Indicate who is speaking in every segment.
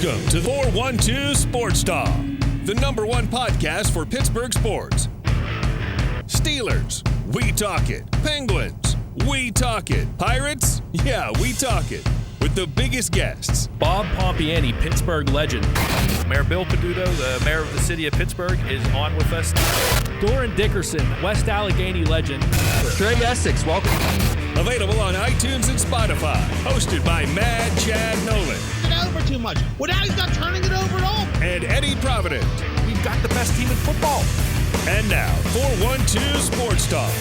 Speaker 1: Welcome to 412 Sports Talk, the #1 podcast for Pittsburgh sports. Steelers, we talk it. Penguins, we talk it. Pirates, yeah, we talk it. With the biggest guests.
Speaker 2: Bob Pompiani, Pittsburgh legend. Mayor Bill Peduto, the mayor of the city of Pittsburgh, is on with us. Doran Dickerson, West Allegheny legend.
Speaker 3: Trey Essex, welcome.
Speaker 1: Available on iTunes and Spotify. Hosted by Mad Chad Nolan.
Speaker 4: It over too much. Well, now he's not turning it over at all.
Speaker 1: And Eddie Provident.
Speaker 2: We've got the best team in football.
Speaker 1: And now, 412 Sports Talk.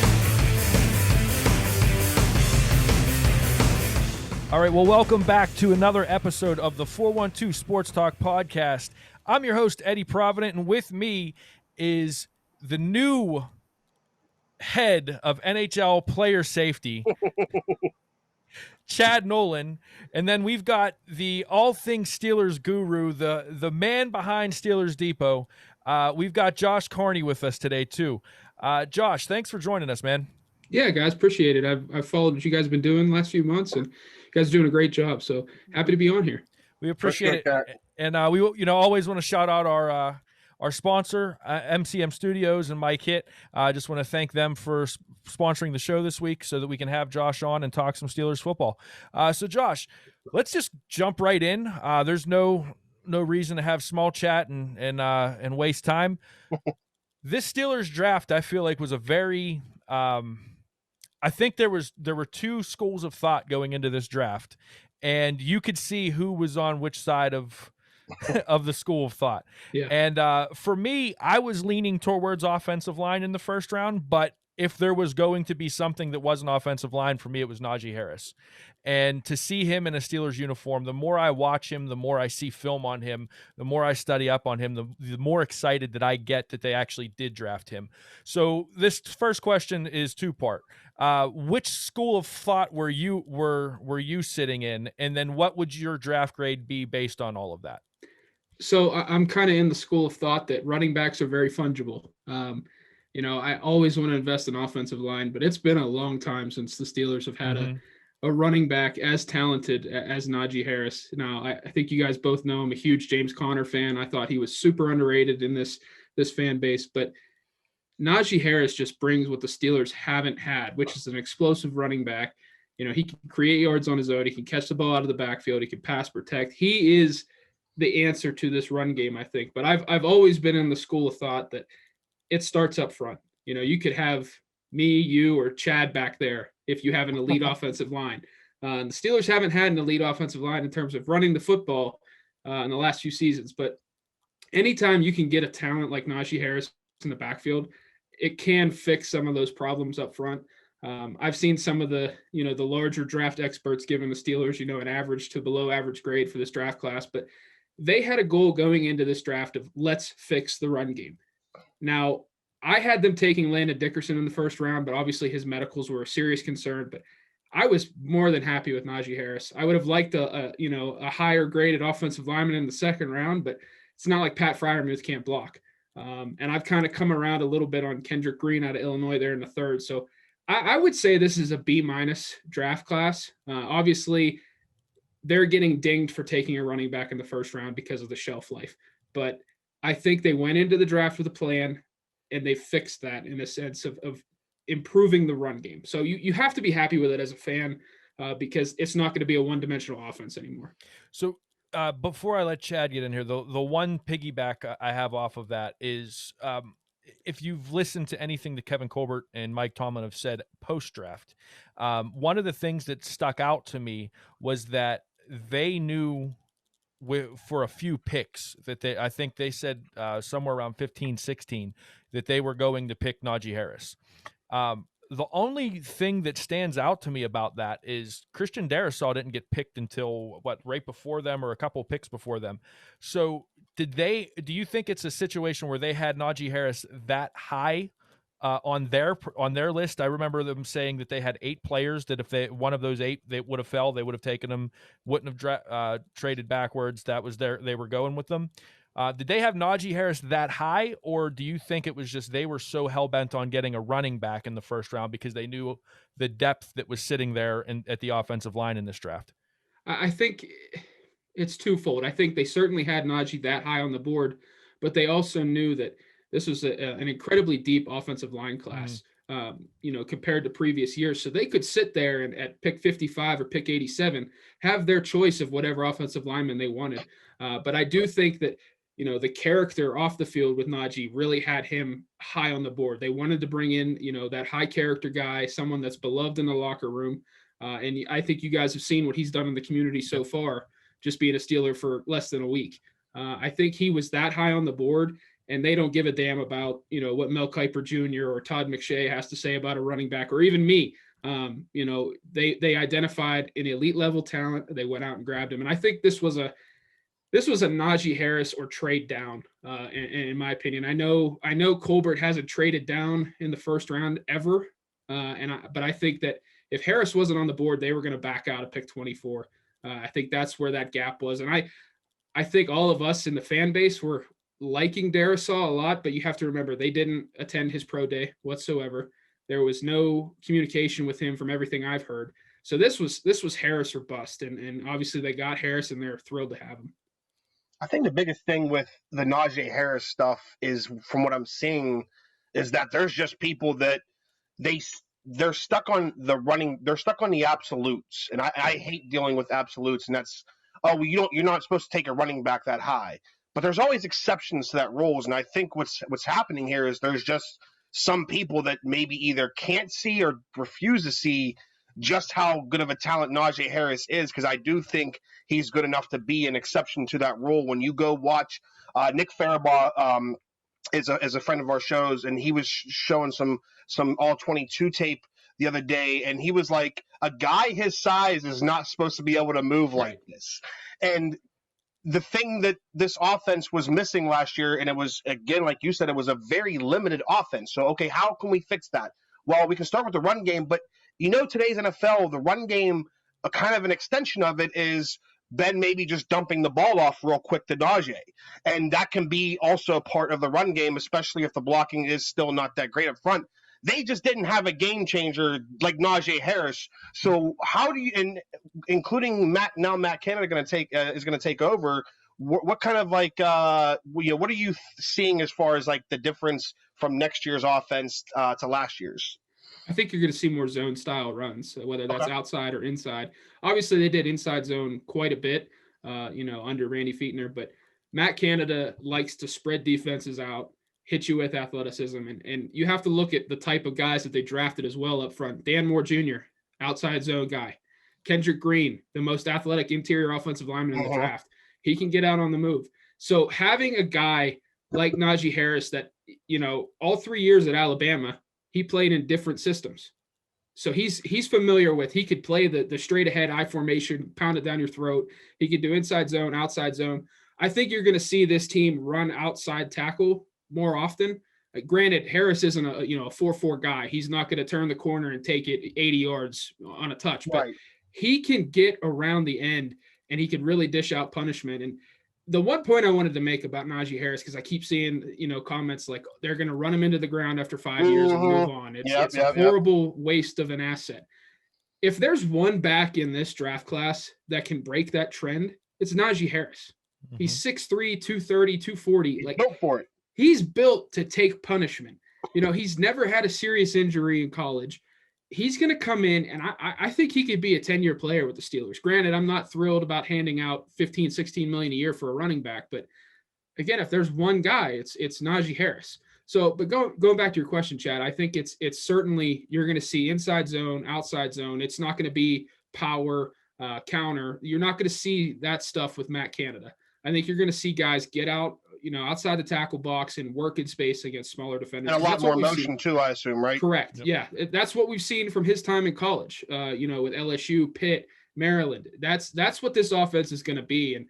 Speaker 2: All right, well, welcome back to another episode of the 412 Sports Talk podcast. I'm your host, Eddie Provident, and with me is the new head of NHL player safety, Chad Nolan. And then we've got the all things Steelers guru, the man behind Steelers Depot. We've got Josh Carney with us today, too. Josh, thanks for joining us, man.
Speaker 5: Yeah, guys, appreciate it. I've followed what you guys have been doing the last few months, and you guys are doing a great job. So happy to be on here.
Speaker 2: We appreciate it. And we always want to shout out our sponsor, MCM Studios and Mike Hitt. I just want to thank them for sponsoring the show this week so that we can have Josh on and talk some Steelers football. So Josh, let's just jump right in. There's no reason to have small chat and waste time. This Steelers draft, I feel like, was a very I think there were two schools of thought going into this draft, and you could see who was on which side of the school of thought.
Speaker 5: Yeah.
Speaker 2: And for me, I was leaning towards offensive line in the first round, but if there was going to be something that wasn't offensive line, for me, it was Najee Harris. And to see him in a Steelers uniform, the more I watch him, the more I see film on him, the more I study up on him, the more excited that I get that they actually did draft him. So this first question is two-part. Which school of thought were you sitting in, and then what would your draft grade be based on all of that?
Speaker 5: So I'm kind of in the school of thought that running backs are very fungible. I always want to invest in offensive line, but it's been a long time since the Steelers have had a running back as talented as Najee Harris. Now, I think you guys both know I'm a huge James Conner fan. I thought he was super underrated in this fan base, but Najee Harris just brings what the Steelers haven't had, which is an explosive running back. He can create yards on his own. He can catch the ball out of the backfield. He can pass protect. He is the answer to this run game, I think. But I've always been in the school of thought that it starts up front. You could have me, you, or Chad back there if you have an elite offensive line. The Steelers haven't had an elite offensive line in terms of running the football in the last few seasons. But anytime you can get a talent like Najee Harris in the backfield, it can fix some of those problems up front. I've seen some of the larger draft experts giving the Steelers, an average to below average grade for this draft class, but they had a goal going into this draft of let's fix the run game. Now, I had them taking Landon Dickerson in the first round, but obviously his medicals were a serious concern, but I was more than happy with Najee Harris. I would have liked a higher graded offensive lineman in the second round, but it's not like Pat Freiermuth can't block. And I've kind of come around a little bit on Kendrick Green out of Illinois there in the third. So I would say this is a B- draft class. Obviously, they're getting dinged for taking a running back in the first round because of the shelf life. But I think they went into the draft with a plan, and they fixed that in a sense of improving the run game. So you have to be happy with it as a fan because it's not going to be a one-dimensional offense anymore.
Speaker 2: So before I let Chad get in here, the one piggyback I have off of that is if you've listened to anything that Kevin Colbert and Mike Tomlin have said post-draft, one of the things that stuck out to me was that they knew for a few picks that I think they said somewhere around 15, 16, that they were going to pick Najee Harris. The only thing that stands out to me about that is Christian Darrisaw didn't get picked until right before them or a couple picks before them. So do you think it's a situation where they had Najee Harris that high on their list? I remember them saying that they had 8 players that if one of those 8 they would have fell, they would have taken them, wouldn't have traded backwards. That was they were going with them. Did they have Najee Harris that high, or do you think it was just they were so hell-bent on getting a running back in the first round because they knew the depth that was sitting there at the offensive line in this draft?
Speaker 5: I think it's twofold. I think they certainly had Najee that high on the board, but they also knew that this was an incredibly deep offensive line class, compared to previous years. So they could sit there and at pick 55 or pick 87, have their choice of whatever offensive lineman they wanted. But I do think that, the character off the field with Najee really had him high on the board. They wanted to bring in, that high character guy, someone that's beloved in the locker room. And I think you guys have seen what he's done in the community so far, just being a Steeler for less than a week. I think he was that high on the board, and they don't give a damn about, what Mel Kiper Jr. or Todd McShay has to say about a running back, or even me. They identified an elite level talent. They went out and grabbed him. And I think this was a Najee Harris or trade down, in my opinion. I know Colbert hasn't traded down in the first round ever. But I think that if Harris wasn't on the board, they were going to back out of pick 24. I think that's where that gap was. And I think all of us in the fan base were liking Darrisaw a lot, but you have to remember they didn't attend his pro day whatsoever. There was no communication with him from everything I've heard. So this was Harris or bust. And obviously they got Harris and they're thrilled to have him.
Speaker 6: I think the biggest thing with the Najee Harris stuff is, from what I'm seeing, is that there's just people that they're stuck on the running. They're stuck on the absolutes, and I hate dealing with absolutes. And that's, you're not supposed to take a running back that high. But there's always exceptions to that rules, and I think what's happening here is there's just some people that maybe either can't see or refuse to see just how good of a talent Najee Harris is, because I do think he's good enough to be an exception to that rule. When you go watch Nick Farabaugh, is a friend of our shows, and he was showing some all 22 tape the other day, and he was like, a guy his size is not supposed to be able to move like this. And the thing that this offense was missing last year, and it was, again, like you said, it was a very limited offense. So, okay, how can we fix that? Well, we can start with the run game, but today's NFL, the run game, a kind of an extension of it is Ben maybe just dumping the ball off real quick to Najee. And that can be also part of the run game, especially if the blocking is still not that great up front. They just didn't have a game changer like Najee Harris. So how do you, and including Matt Canada is going to take over. What kind of what are you seeing as far as like the difference from next year's offense to last year's?
Speaker 5: I think you're going to see more zone style runs, whether that's outside or inside. Obviously, they did inside zone quite a bit, under Randy Fichtner. But Matt Canada likes to spread defenses out, hit you with athleticism. And you have to look at the type of guys that they drafted as well up front. Dan Moore Jr., outside zone guy. Kendrick Green, the most athletic interior offensive lineman in the draft. He can get out on the move. So having a guy like Najee Harris that, all 3 years at Alabama, he played in different systems. So he's familiar with, he could play the straight ahead I formation, pound it down your throat. He could do inside zone, outside zone. I think you're going to see this team run outside tackle more often. Granted, Harris isn't a 4-4 guy. He's not going to turn the corner and take it 80 yards on a touch, but he can get around the end and he can really dish out punishment. And the one point I wanted to make about Najee Harris, because I keep seeing, comments like they're going to run him into the ground after 5 years and move on. It's a horrible waste of an asset. If there's one back in this draft class that can break that trend, it's Najee Harris. Mm-hmm. He's 6'3", 230, 240. Like,
Speaker 6: go for it.
Speaker 5: He's built to take punishment. He's never had a serious injury in college. He's going to come in, and I think he could be a 10-year player with the Steelers. Granted, I'm not thrilled about handing out $15, $16 million a year for a running back, but again, if there's one guy, it's Najee Harris. So, but going back to your question, Chad, I think it's certainly, you're going to see inside zone, outside zone. It's not going to be power, counter. You're not going to see that stuff with Matt Canada. I think you're going to see guys get out, outside the tackle box and work in space against smaller defenders.
Speaker 6: And a lot more motion too, I assume, right?
Speaker 5: Correct. Yep. Yeah. That's what we've seen from his time in college, with LSU, Pitt, Maryland. That's what this offense is going to be. And,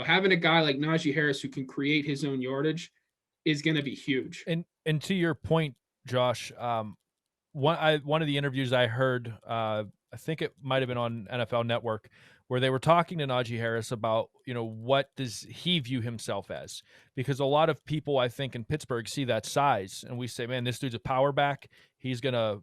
Speaker 5: having a guy like Najee Harris who can create his own yardage is going to be huge.
Speaker 2: And to your point, Josh, one of the interviews I heard, I think it might've been on NFL Network, where they were talking to Najee Harris about, what does he view himself as? Because a lot of people, I think, in Pittsburgh see that size and we say, man, this dude's a power back. He's gonna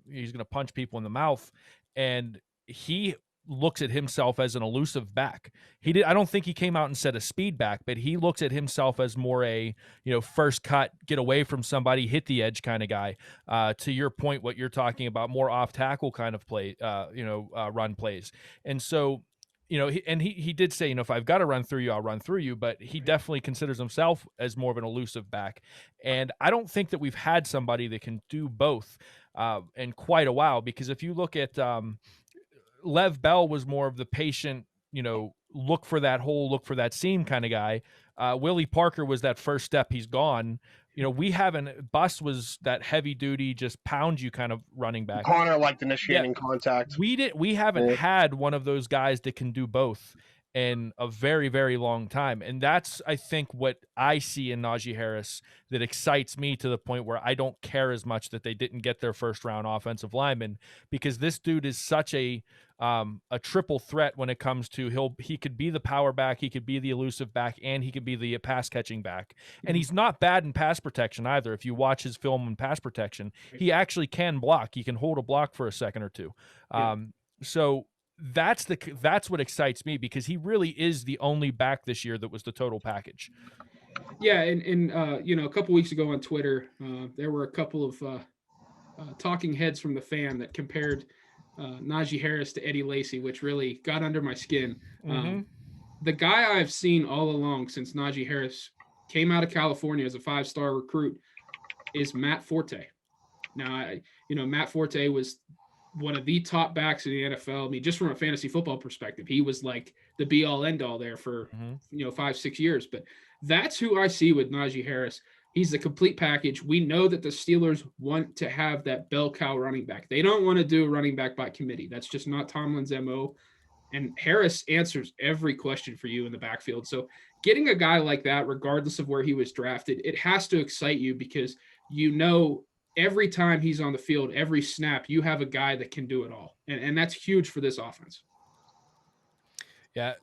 Speaker 2: punch people in the mouth. And he looks at himself as an elusive back. I don't think he came out and said a speed back, but he looks at himself as more a, first cut, get away from somebody, hit the edge kind of guy. To your point, what you're talking about, more off tackle kind of play, run plays. And so, he did say, if I've got to run through you, I'll run through you, but he definitely considers himself as more of an elusive back. And I don't think that we've had somebody that can do both in quite a while, because if you look at, Lev Bell was more of the patient, look for that hole, look for that seam kind of guy. Willie Parker was that first step, he's gone. We haven't. Bus was that heavy duty, just pound you kind of running back.
Speaker 6: Connor liked initiating contact.
Speaker 2: We haven't had one of those guys that can do both in a very, very long time. And that's, I think, what I see in Najee Harris that excites me to the point where I don't care as much that they didn't get their first round offensive lineman, because this dude is such a triple threat when it comes to he could be the power back, he could be the elusive back, and he could be the pass catching back. And he's not bad in pass protection either. If you watch his film on pass protection, he actually can block. He can hold a block for a second or two. So that's what excites me, because he really is the only back this year that was the total package.
Speaker 5: Yeah, and a couple weeks ago on Twitter, there were a couple of talking heads from the fan that compared Najee Harris to Eddie Lacy, which really got under my skin. The guy I've seen all along since Najee Harris came out of California as a 5-star recruit is Matt Forte. Now, Matt Forte was one of the top backs in the NFL. I mean, just from a fantasy football perspective, he was like the be all end all there for 5-6 years. But that's who I see with Najee Harris. He's the complete package. We know that the Steelers want to have that bell cow running back. They don't want to do running back by committee. That's just not Tomlin's MO. And Harris answers every question for you in the backfield. So getting a guy like that, regardless of where he was drafted, it has to excite you, because every time he's on the field, every snap, you have a guy that can do it all. And that's huge for this offense.
Speaker 2: Yeah.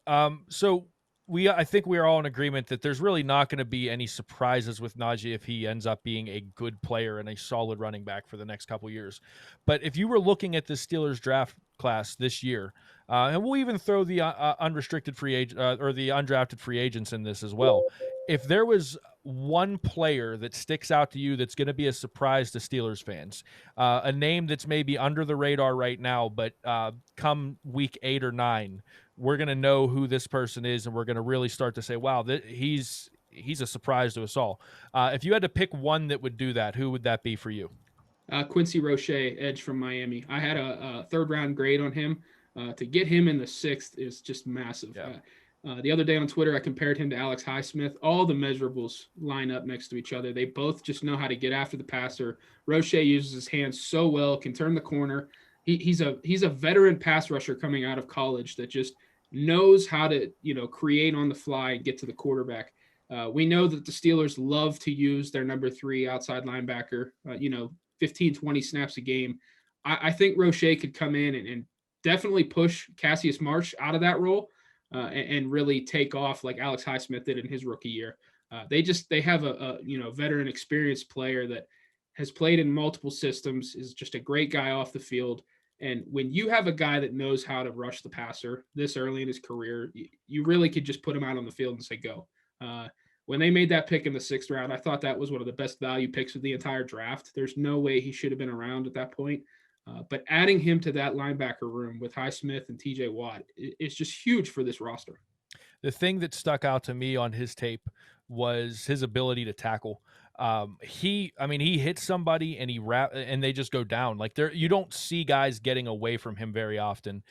Speaker 2: So I think we are all in agreement that there's really not going to be any surprises with Najee if he ends up being a good player and a solid running back for the next couple of years. But if you were looking at the Steelers draft class this year, and we'll even throw the unrestricted free agent or the undrafted free agents in this as well. If there was one player that sticks out to you that's going to be a surprise to Steelers fans, a name that's maybe under the radar right now, but come week 8 or 9, we're going to know who this person is, and we're going to really start to say, wow, he's a surprise to us all. If you had to pick one that would do that, who would that be for you?
Speaker 5: Quincy Roche, edge from Miami. I had a 3rd-round grade on him. To get him in the 6th is just massive. Yeah. The other day on Twitter, I compared him to Alex Highsmith. All the measurables line up next to each other. They both just know how to get after the passer. Roche uses his hands so well, can turn the corner. He's a veteran pass rusher coming out of college that just knows how to create on the fly and get to the quarterback. We know that the Steelers love to use their number 3 outside linebacker, 15, 20 snaps a game. I think Roche could come in and definitely push Cassius Marsh out of that role and really take off like Alex Highsmith did in his rookie year. They have a veteran experienced player that has played in multiple systems, is just a great guy off the field. And when you have a guy that knows how to rush the passer this early in his career, you really could just put him out on the field and say, go. When they made that pick in the 6th round, I thought that was one of the best value picks of the entire draft. There's no way he should have been around at that point. But adding him to that linebacker room with Highsmith and TJ Watt is just huge for this roster.
Speaker 2: The thing that stuck out to me on his tape was his ability to tackle. He hits somebody and they just go down. Like you don't see guys getting away from him very often.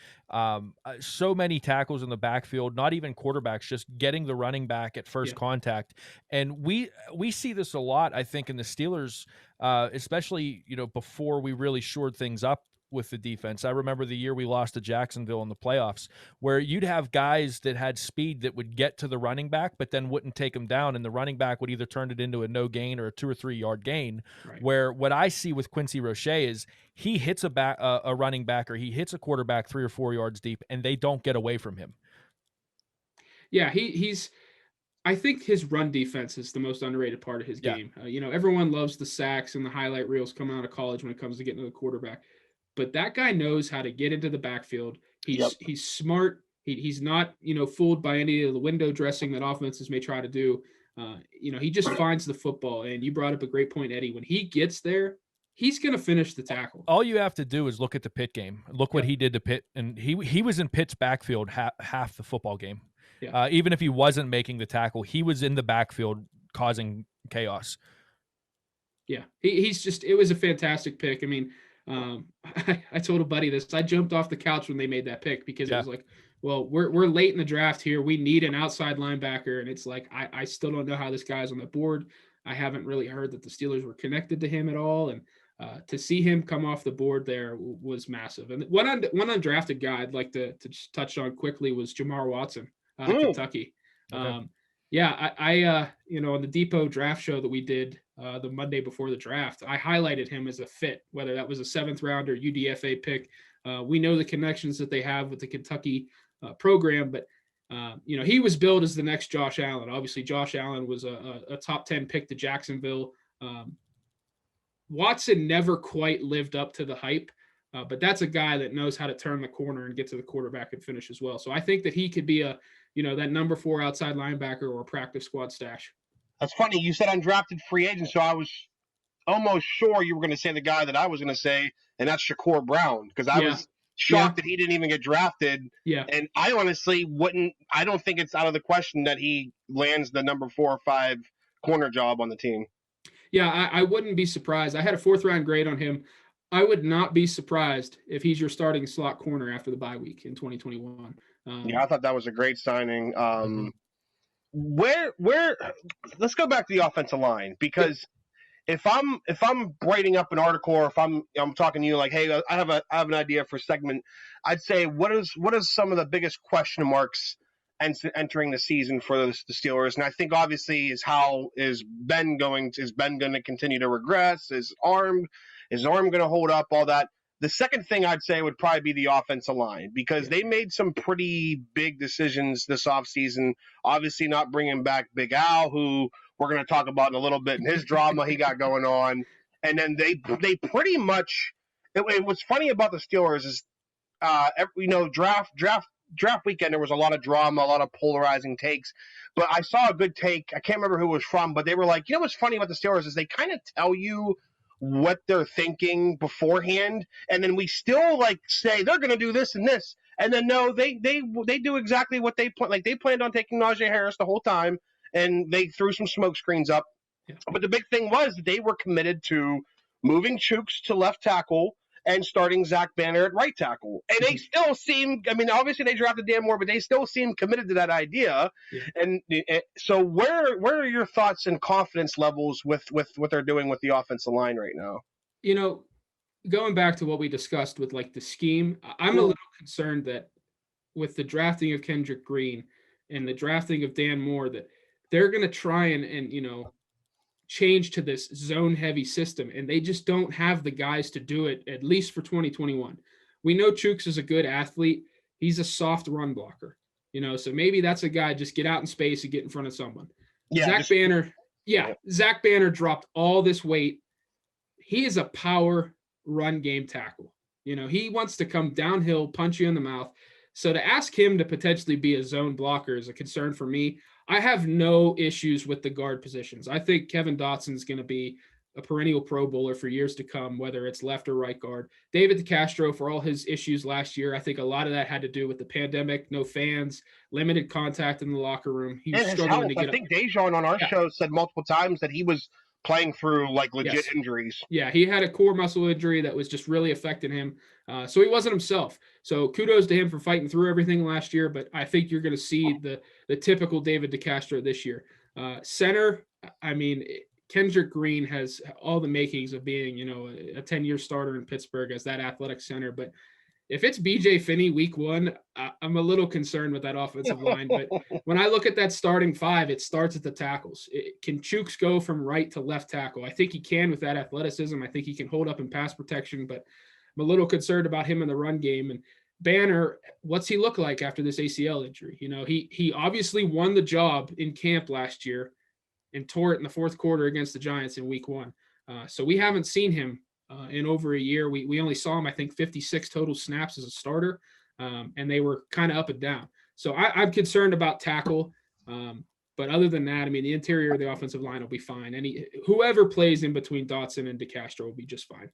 Speaker 2: So many tackles in the backfield, not even quarterbacks, just getting the running back at first contact. And we see this a lot, I think, in the Steelers, especially, before we really shored things up with the defense. I remember the year we lost to Jacksonville in the playoffs, where you'd have guys that had speed that would get to the running back, but then wouldn't take him down. And the running back would either turn it into a no gain or a 2 or 3 yard gain. Right. Where what I see with Quincy Roche is he hits a running back, or he hits a quarterback 3 or 4 yards deep, and they don't get away from him.
Speaker 5: Yeah. I think his run defense is the most underrated part of his game. Everyone loves the sacks and the highlight reels coming out of college when it comes to getting to the quarterback. But that guy knows how to get into the backfield. He's smart. He's not, fooled by any of the window dressing that offenses may try to do. He just finds the football. And you brought up a great point, Eddie. When he gets there, he's going to finish the tackle.
Speaker 2: All you have to do is look at the Pitt game. Look what he did to Pitt, and he was in Pitt's backfield half the football game.
Speaker 5: Yeah.
Speaker 2: Even if he wasn't making the tackle, he was in the backfield causing chaos.
Speaker 5: Yeah, it was a fantastic pick. I mean, I told a buddy this. I jumped off the couch when they made that pick because it was like, well, we're late in the draft here. We need an outside linebacker, and it's like I still don't know how this guy's on the board. I haven't really heard that the Steelers were connected to him at all, and to see him come off the board there was massiff. And one undrafted guy I'd like to just touch on quickly was Jamar Watson out of Kentucky.
Speaker 2: Okay.
Speaker 5: I on the Depot draft show that we did the Monday before the draft, I highlighted him as a fit, whether that was a 7th round or UDFA pick. We know the connections that they have with the Kentucky program, but he was billed as the next Josh Allen. Obviously, Josh Allen was a top 10 pick to Jacksonville. Watson never quite lived up to the hype, but that's a guy that knows how to turn the corner and get to the quarterback and finish as well. So I think that he could be that number 4 outside linebacker or practice squad stash.
Speaker 6: That's funny. You said undrafted free agent, so I was almost sure you were going to say the guy that I was going to say, and that's Shakur Brown, because I was shocked that he didn't even get drafted.
Speaker 5: Yeah.
Speaker 6: And I honestly I don't think it's out of the question that he lands the number 4 or 5 corner job on the team.
Speaker 5: Yeah, I wouldn't be surprised. I had a 4th round grade on him. I would not be surprised if he's your starting slot corner after the bye week in 2021.
Speaker 6: I thought that was a great signing. Where let's go back to the offensive line, because if I'm writing up an article, or if I'm talking to you like, hey, I have an idea for a segment, I'd say what is some of the biggest question marks entering the season for the Steelers? And I think obviously is Ben going to continue to regress? Is arm going to hold up? All that. The second thing I'd say would probably be the offensive line, because they made some pretty big decisions this offseason. Obviously not bringing back Big Al, who we're going to talk about in a little bit, and his drama he got going on. And then they pretty much – what's funny about the Steelers is, draft weekend, there was a lot of drama, a lot of polarizing takes. But I saw a good take. I can't remember who it was from, but they were like, what's funny about the Steelers is they kind of tell you what they're thinking beforehand, and then we still say they're going to do this and this, and then no, they do exactly what they planned. Like, they planned on taking Najee Harris the whole time, and they threw some smoke screens up. Yeah. But the big thing was that they were committed to moving Chooks to left tackle and starting Zach Banner at right tackle. And they still seem, obviously they drafted Dan Moore, but they still seem committed to that idea. Yeah. And so where are your thoughts and confidence levels with what they're doing with the offensive line right now?
Speaker 5: Going back to what we discussed with the scheme, I'm a little concerned that with the drafting of Kendrick Green and the drafting of Dan Moore, that they're going to try and change to this zone heavy system, and they just don't have the guys to do it, at least for 2021. We know Chooks is a good athlete. He's a soft run blocker, so maybe that's a guy, just get out in space and get in front of someone. Yeah, Zach Banner dropped all this weight. He is a power run game tackle. He wants to come downhill, punch you in the mouth. So to ask him to potentially be a zone blocker is a concern for me. I have no issues with the guard positions. I think Kevin Dotson is going to be a perennial Pro Bowler for years to come, whether it's left or right guard. David DeCastro, for all his issues last year, I think a lot of that had to do with the pandemic, no fans, limited contact in the locker room. He was struggling to get.
Speaker 6: I think Dejan on our show said multiple times that he was playing through legit injuries.
Speaker 5: Yeah, he had a core muscle injury that was just really affecting him. So he wasn't himself. So kudos to him for fighting through everything last year. But I think you're going to see the typical David DeCastro this year. Center, Kendrick Green has all the makings of being, a 10-year starter in Pittsburgh as that athletic center. But if it's BJ Finney week 1, I'm a little concerned with that offensive line. But when I look at that starting 5, it starts at the tackles. Can Chooks go from right to left tackle? I think he can with that athleticism. I think he can hold up in pass protection, but I'm a little concerned about him in the run game. And Banner, what's he look like after this ACL injury? He obviously won the job in camp last year and tore it in the fourth quarter against the Giants in week 1. So we haven't seen him in over a year. We only saw him, I think, 56 total snaps as a starter. and they were kind of up and down. So I'm concerned about tackle. But other than that, I mean, the interior of the offensive line will be fine. Whoever plays in between Dotson and DeCastro will be just fine.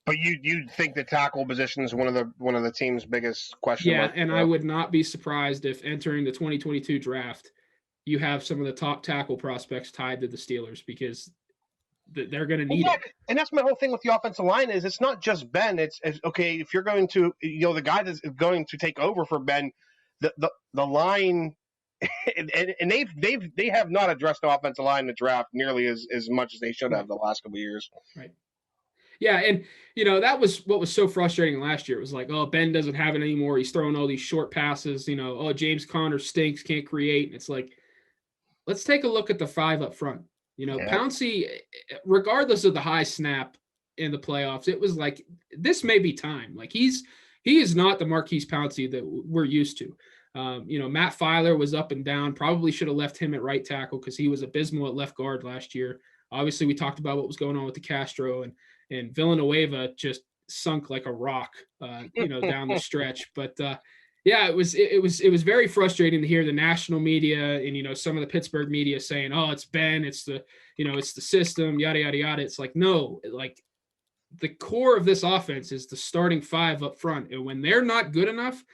Speaker 6: But you think the tackle position is one of the team's biggest questions?
Speaker 5: Yeah, and I would not be surprised if entering the 2022 draft, you have some of the top tackle prospects tied to the Steelers because they're going to need it.
Speaker 6: And that's my whole thing with the offensive line is it's not just Ben. It's okay if you're going to the guy that's going to take over for Ben, the line. And they have not addressed the offensive line in the draft nearly as much as they should have the last couple of years.
Speaker 5: Right. Yeah, and that was what was so frustrating last year. It was like, oh, Ben doesn't have it anymore. He's throwing all these short passes. Oh, James Conner stinks, can't create. And it's like, let's take a look at the 5 up front. Pouncey, regardless of the high snap in the playoffs, it was like this may be time. Like he is not the Marquise Pouncey that we're used to. Matt Filer was up and down. Probably should have left him at right tackle because he was abysmal at left guard last year. Obviously, we talked about what was going on with DeCastro and Villanueva just sunk like a rock, down the stretch. But yeah, it was very frustrating to hear the national media and some of the Pittsburgh media saying, "Oh, it's Ben, it's the system, yada yada yada." It's like no, like the core of this offense is the starting 5 up front, and when they're not good enough.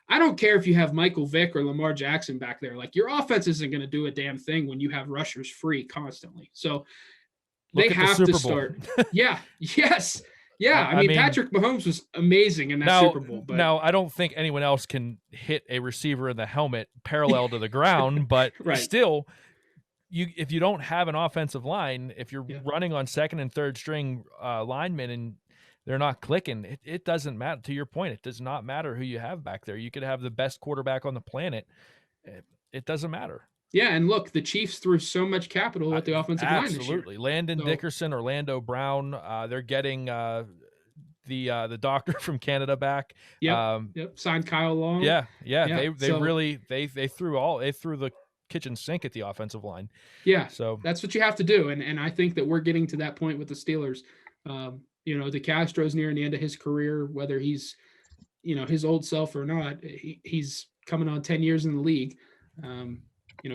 Speaker 5: I don't care if you have Michael Vick or Lamar Jackson back there. Like your offense isn't going to do a damn thing when you have rushers free constantly. So they have to start. Yeah. Yes. Yeah. I mean, Patrick Mahomes was amazing in that Super Bowl. But
Speaker 2: now I don't think anyone else can hit a receiver in the helmet parallel to the ground, but
Speaker 5: right.
Speaker 2: Still, if you don't have an offensive line, if you're running on second and third string linemen and they're not clicking, it doesn't matter. To your point, it does not matter who you have back there. You could have the best quarterback on the planet. It doesn't matter.
Speaker 5: Yeah, and look, the Chiefs threw so much capital at the offensive line this year.
Speaker 2: Absolutely. Landon Dickerson, Orlando Brown, they're getting the doctor from Canada back.
Speaker 5: Yep. Signed Kyle Long.
Speaker 2: Yeah. They threw the kitchen sink at the offensive line.
Speaker 5: Yeah. So that's what you have to do. And I think that we're getting to that point with the Steelers. DeCastro's nearing the end of his career, whether he's, his old self or not. He's coming on 10 years in the league.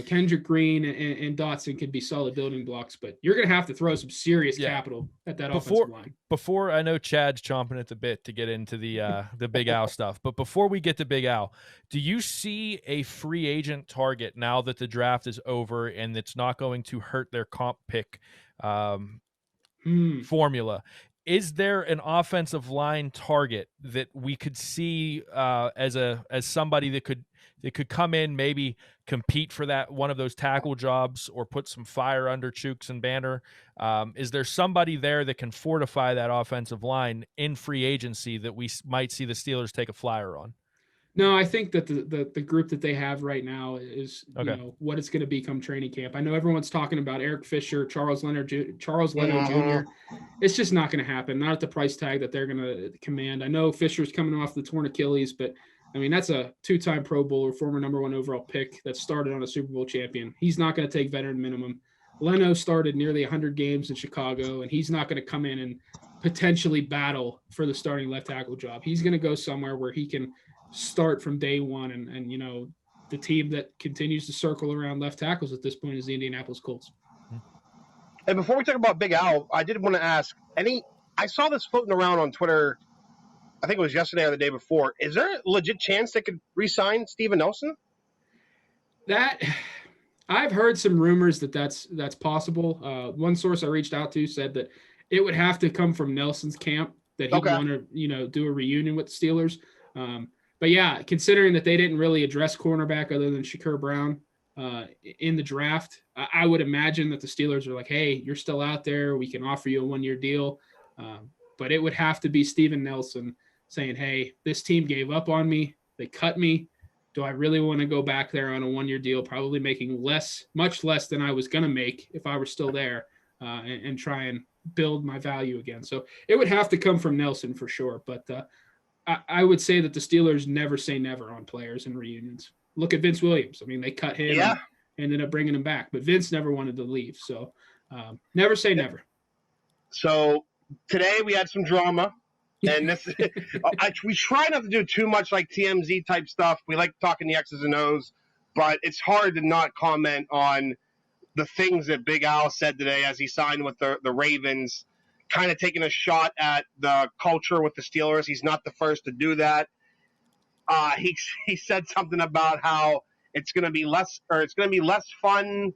Speaker 5: Kendrick Green and Dotson could be solid building blocks, but you're going to have to throw some serious capital at that offensive line.
Speaker 2: Before I know Chad's chomping at the bit to get into the Big Al stuff, but before we get to Big Al, do you see a free agent target now that the draft is over and it's not going to hurt their comp pick formula? Is there an offensive line target that we could see as somebody that could come in, maybe compete for that one of those tackle jobs or put some fire under Chooks and Banner? Is there somebody there that can fortify that offensive line in free agency that we might see the Steelers take a flyer on?
Speaker 5: No, I think that the group that they have right now is what it's going to be come training camp. I know everyone's talking about Eric Fisher, Charles Leonard Jr. It's just not going to happen. Not at the price tag that they're going to command. I know Fisher's coming off the torn Achilles, but I mean that's a 2-time Pro Bowler, former number 1 overall pick that started on a Super Bowl champion. He's not going to take veteran minimum. Leno started nearly 100 games in Chicago, and he's not going to come in and potentially battle for the starting left tackle job. He's going to go somewhere where he can start from day one, and the team that continues to circle around left tackles at this point is the Indianapolis Colts.
Speaker 6: And before we talk about Big Al, I did want to ask, I saw this floating around on Twitter, I think it was yesterday or the day before. Is there a legit chance they could re-sign Steven Nelson?
Speaker 5: That I've heard some rumors that's possible. One source I reached out to said that it would have to come from Nelson's camp, that he'd want to do a reunion with the Steelers. But yeah, considering that they didn't really address cornerback other than Shakur Brown in the draft, I would imagine that the Steelers are like, hey, you're still out there. We can offer you a 1-year deal. But it would have to be Steven Nelson saying, hey, this team gave up on me. They cut me. Do I really want to go back there on a 1-year deal, probably making much less than I was going to make if I were still there, and try and build my value again? So it would have to come from Nelson for sure. But I would say that the Steelers never say never on players in reunions. Look at Vince Williams. I mean, they cut him and ended up bringing him back, but Vince never wanted to leave. So never say never.
Speaker 6: So today we had some drama And this, we try not to do too much like TMZ type stuff. We like talking the X's and O's, but it's hard to not comment on the things that Big Al said today as he signed with the Ravens, kind of taking a shot at the culture with the Steelers. He's not the first to do that. He said something about how it's going to be less fun,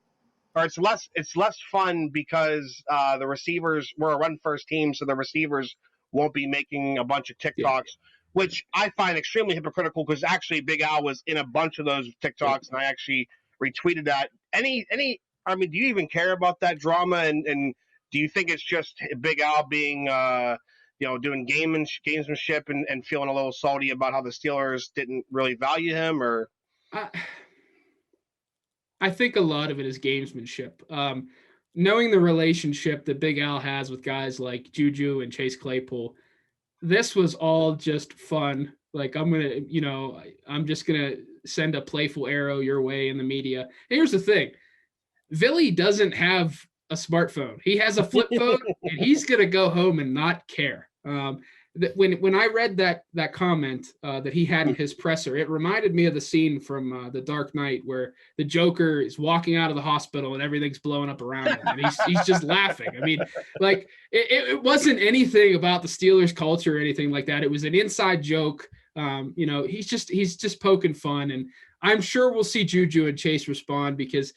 Speaker 6: or it's less fun because the receivers, we're a run first team, so the receivers won't be making a bunch of TikToks, which I find extremely hypocritical because actually Big Al was in a bunch of those TikToks, and I actually retweeted that. I mean, do you even care about that drama? And do you think it's just Big Al being, doing gamesmanship and feeling a little salty about how the Steelers didn't really value him? Or
Speaker 5: I think a lot of it is gamesmanship. Knowing the relationship that Big Al has with guys like Juju and Chase Claypool, this was all just fun. Like, I'm just going to send a playful arrow your way in the media. Here's the thing. Billy doesn't have a smartphone. He has a flip phone, and he's going to go home and not care. When I read that comment that he had in his presser, it reminded me of the scene from The Dark Knight where the Joker is walking out of the hospital and everything's blowing up around him, and he's just laughing. I mean, like it wasn't anything about the Steelers culture or anything like that. It was an inside joke. He's just poking fun, and I'm sure we'll see Juju and Chase respond because,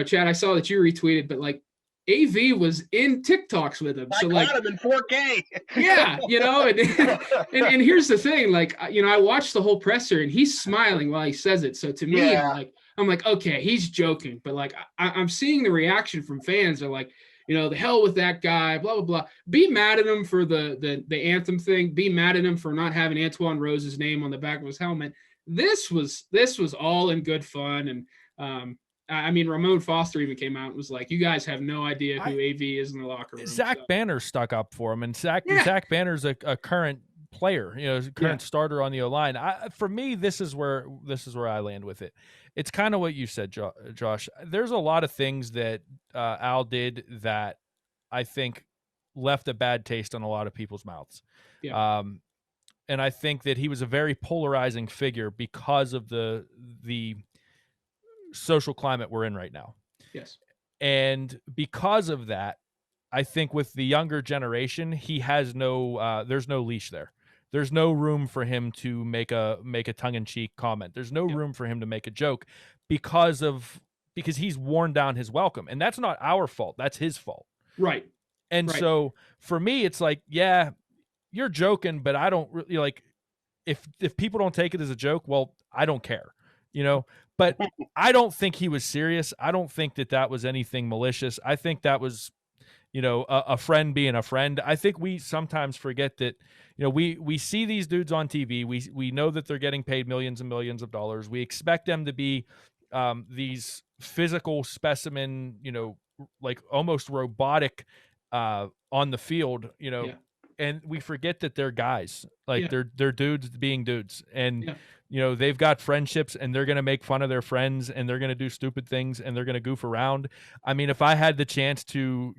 Speaker 5: Chad, I saw that you retweeted, but like, AV was in TikToks with him. So
Speaker 6: got him in 4K.
Speaker 5: Yeah, and here's the thing, like, I watched the whole presser and he's smiling while he says it. So to me, I'm like, okay, he's joking. But like, I'm seeing the reaction from fans are like, the hell with that guy, blah, blah, blah. Be mad at him for the anthem thing. Be mad at him for not having Antoine Rose's name on the back of his helmet. This was all in good fun. And, Ramon Foster even came out and was like, you guys have no idea who AV is in the locker room.
Speaker 2: Zach Banner stuck up for him, and Zach Banner's a current player, current starter on the O-line. For me, this is where I land with it. It's kind of what you said, Josh. There's a lot of things that Al did that I think left a bad taste on a lot of people's mouths. Yeah. And I think that he was a very polarizing figure because of the social climate we're in right now.
Speaker 5: Yes.
Speaker 2: And because of that, I think with the younger generation, he has there's no leash there. There's no room for him to make a tongue-in-cheek comment. There's no room for him to make a joke because he's worn down his welcome. And that's not our fault. That's his fault.
Speaker 5: Right.
Speaker 2: And so for me, it's like, yeah, you're joking, but I don't really like, if people don't take it as a joke, well, I don't care, but I don't think he was serious. I don't think that was anything malicious. I think that was, a friend being a friend. I think we sometimes forget that, we see these dudes on TV. We know that they're getting paid millions and millions of dollars. We expect them to be these physical specimen, like almost robotic on the field, and we forget that they're guys, like they're dudes being dudes. And, they've got friendships, and they're going to make fun of their friends, and they're going to do stupid things, and they're going to goof around. I mean, if I had the chance to,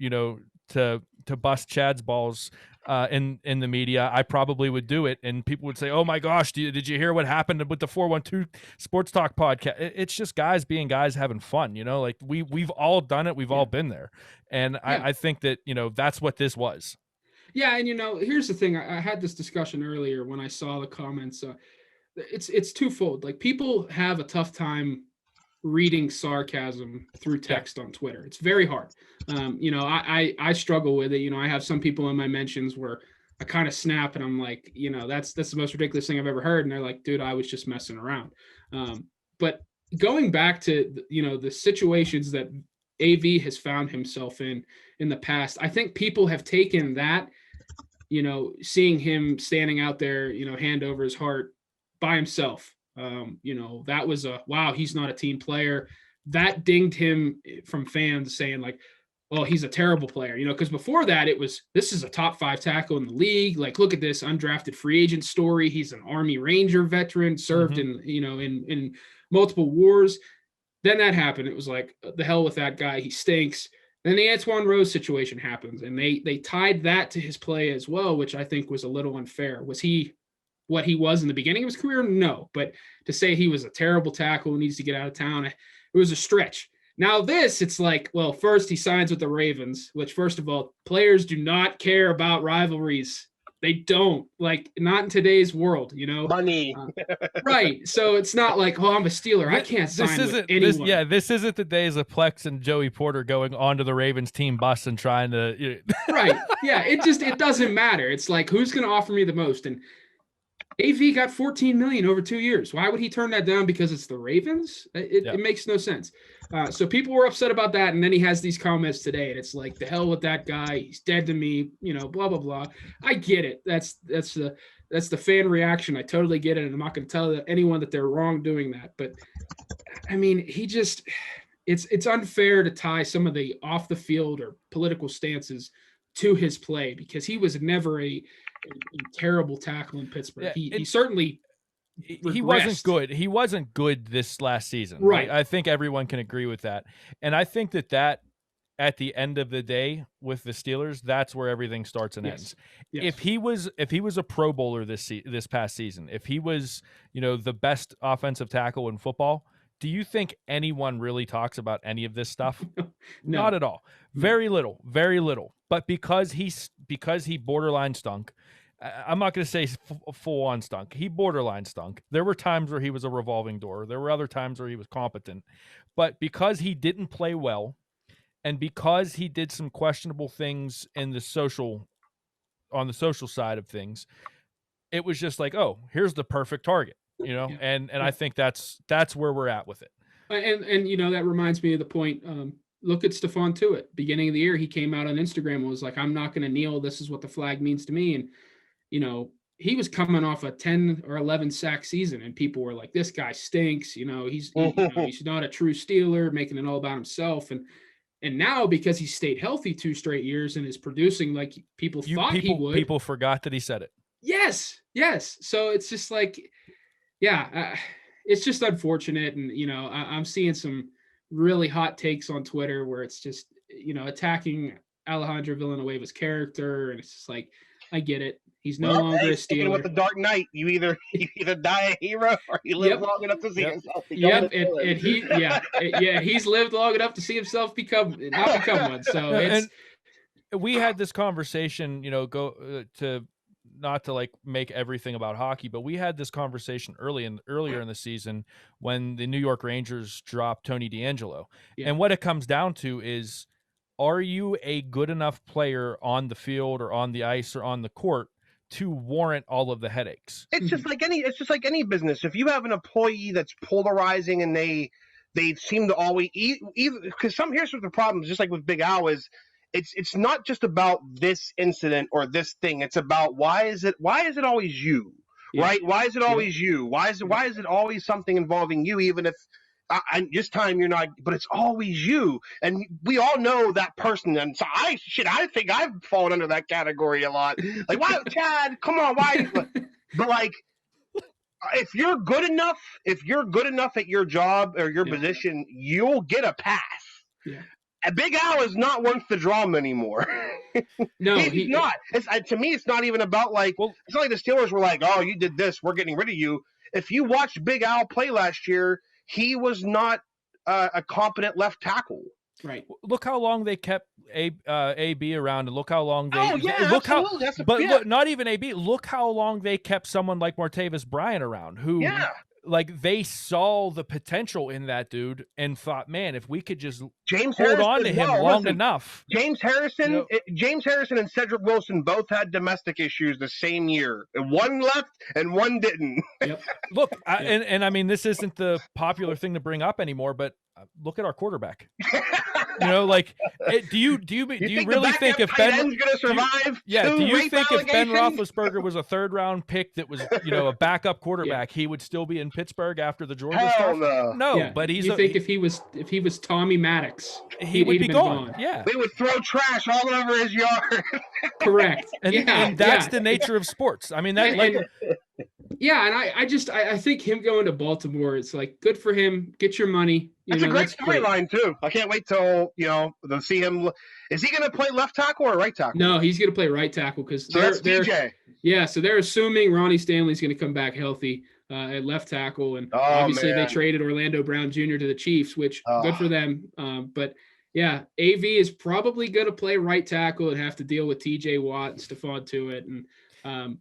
Speaker 2: to bust Chad's balls in the media, I probably would do it. And people would say, oh my gosh, did you hear what happened with the 412 Sports Talk podcast? It's just guys being guys having fun, like we've all done it. We've all been there. And I think that, that's what this was.
Speaker 5: Yeah. And, here's the thing. I had this discussion earlier when I saw the comments. It's twofold. Like, people have a tough time reading sarcasm through text on Twitter. It's very hard. I struggle with it. I have some people in my mentions where I kind of snap and I'm like, that's the most ridiculous thing I've ever heard. And they're like, dude, I was just messing around. But going back to, the situations that AV has found himself in the past, I think people have taken that, seeing him standing out there, hand over his heart by himself. That was wow, he's not a team player. That dinged him from fans saying like, oh, he's a terrible player, because before that it was, this is a top 5 tackle in the league. Like, look at this undrafted free agent story. He's an Army Ranger veteran, served in multiple wars. Then that happened. It was like, the hell with that guy. He stinks. Then the Antoine Rose situation happens, and they tied that to his play as well, which I think was a little unfair. Was he what he was in the beginning of his career? No. But to say he was a terrible tackle who needs to get out of town, it was a stretch. Now it's like, well, first he signs with the Ravens, which, first of all, players do not care about rivalries. They don't, like, not in today's world,
Speaker 6: Money.
Speaker 5: Right. So it's not like, oh, I'm a Steeler, I can't sign with anyone.
Speaker 2: This isn't the days of Plex and Joey Porter going onto the Ravens team bus and trying to.
Speaker 5: Right. Yeah. It doesn't matter. It's like, who's going to offer me the most? And AV got $14 million over 2 years. Why would he turn that down because it's the Ravens? It makes no sense. So people were upset about that, and then he has these comments today, and it's like, the hell with that guy. He's dead to me. Blah blah blah. I get it. That's the fan reaction. I totally get it, and I'm not going to tell anyone that they're wrong doing that. But I mean, it's unfair to tie some of the off the field or political stances to his play, because he was never a terrible tackle in Pittsburgh. He certainly
Speaker 2: he wasn't good. He wasn't good this last season.
Speaker 5: Right.
Speaker 2: I think everyone can agree with that. And I think that at the end of the day with the Steelers, that's where everything starts and ends. Yes. If he was a Pro Bowler this past season, if he was, the best offensive tackle in football, do you think anyone really talks about any of this stuff?
Speaker 5: No.
Speaker 2: Not at all. Very little. But because he borderline stunk, I'm not going to say full on stunk. He borderline stunk. There were times where he was a revolving door. There were other times where he was competent. But because he didn't play well, and because he did some questionable things on the social side of things, it was just like, oh, here's the perfect target, and I think that's where we're at with it.
Speaker 5: And that reminds me of the point. Look at Stephon Tuitt. Beginning of the year, he came out on Instagram and was like, I'm not going to kneel. This is what the flag means to me. And, he was coming off a 10 or 11 sack season, and people were like, this guy stinks. He's not a true Steeler, making it all about himself. And now, because he stayed healthy 2 straight years and is producing like people thought he would.
Speaker 2: People forgot that he said it.
Speaker 5: Yes. So it's just like, it's just unfortunate. And, I'm seeing some really hot takes on Twitter where it's just, attacking Alejandro Villanueva's character. And it's just like, I get it. He's no longer a Steeler.
Speaker 6: With the Dark Knight, you either die a hero or you live long enough to see himself become
Speaker 5: he's lived long enough to see himself not become one. So
Speaker 2: and we had this conversation, not to like make everything about hockey, but we had this conversation earlier in the season when the New York Rangers dropped Tony DeAngelo. Yeah. And what it comes down to is, are you a good enough player on the field or on the ice or on the court to warrant all of the headaches?
Speaker 6: It's just like any business. If you have an employee that's polarizing and they seem to always either, because here's what the problem is, just like with Big Al, is it's not just about this incident or this thing. It's about why is it always you, right? Why is it always you? Why is it always something involving you, even if this time you're not, but it's always you. And we all know that person. And so I think I've fallen under that category a lot. Like, why, Chad, come on, why? But like, if you're good enough at your job or your position, you'll get a pass. Yeah. And Big Al is not worth the drama anymore.
Speaker 5: No,
Speaker 6: he's not. To me, it's not even about like, it's not like the Steelers were like, oh, you did this, we're getting rid of you. If you watched Big Al play last year, he was not a competent left tackle.
Speaker 5: Right.
Speaker 2: Look how long they kept AB around, and look how long they.
Speaker 6: Oh yeah,
Speaker 2: look
Speaker 6: absolutely.
Speaker 2: Look, not even AB. Look how long they kept someone like Martavis Bryant around, who, like, they saw the potential in that dude and thought, man, if we could just hold on to him long enough.
Speaker 6: James Harrison and Cedric Wilson both had domestic issues the same year. One left and one didn't.
Speaker 5: Yep.
Speaker 2: Look, and I mean, this isn't the popular thing to bring up anymore, but look at our quarterback. Like, do you really think if
Speaker 6: Ben's going to survive?
Speaker 2: Do you think if Ben Roethlisberger was a 3rd round pick that was, a backup quarterback, he would still be in Pittsburgh after the Georgia stuff? No, but he's.
Speaker 5: You think if he was Tommy Maddox,
Speaker 2: he would be gone. Yeah,
Speaker 6: they would throw trash all over his yard.
Speaker 5: Correct.
Speaker 2: And that's the nature of sports. I mean,
Speaker 5: Yeah, and I think him going to Baltimore, it's like good for him. Get your money.
Speaker 6: That's a great storyline too. I can't wait till to see him. Is he going to play left tackle or right tackle?
Speaker 5: No, he's going to play right tackle because
Speaker 6: that's DJ.
Speaker 5: Yeah, so they're assuming Ronnie Stanley's going to come back healthy at left tackle, and obviously they traded Orlando Brown Jr. to the Chiefs, which good for them. But yeah, AV is probably going to play right tackle and have to deal with TJ Watt and Stephon Tuitt, and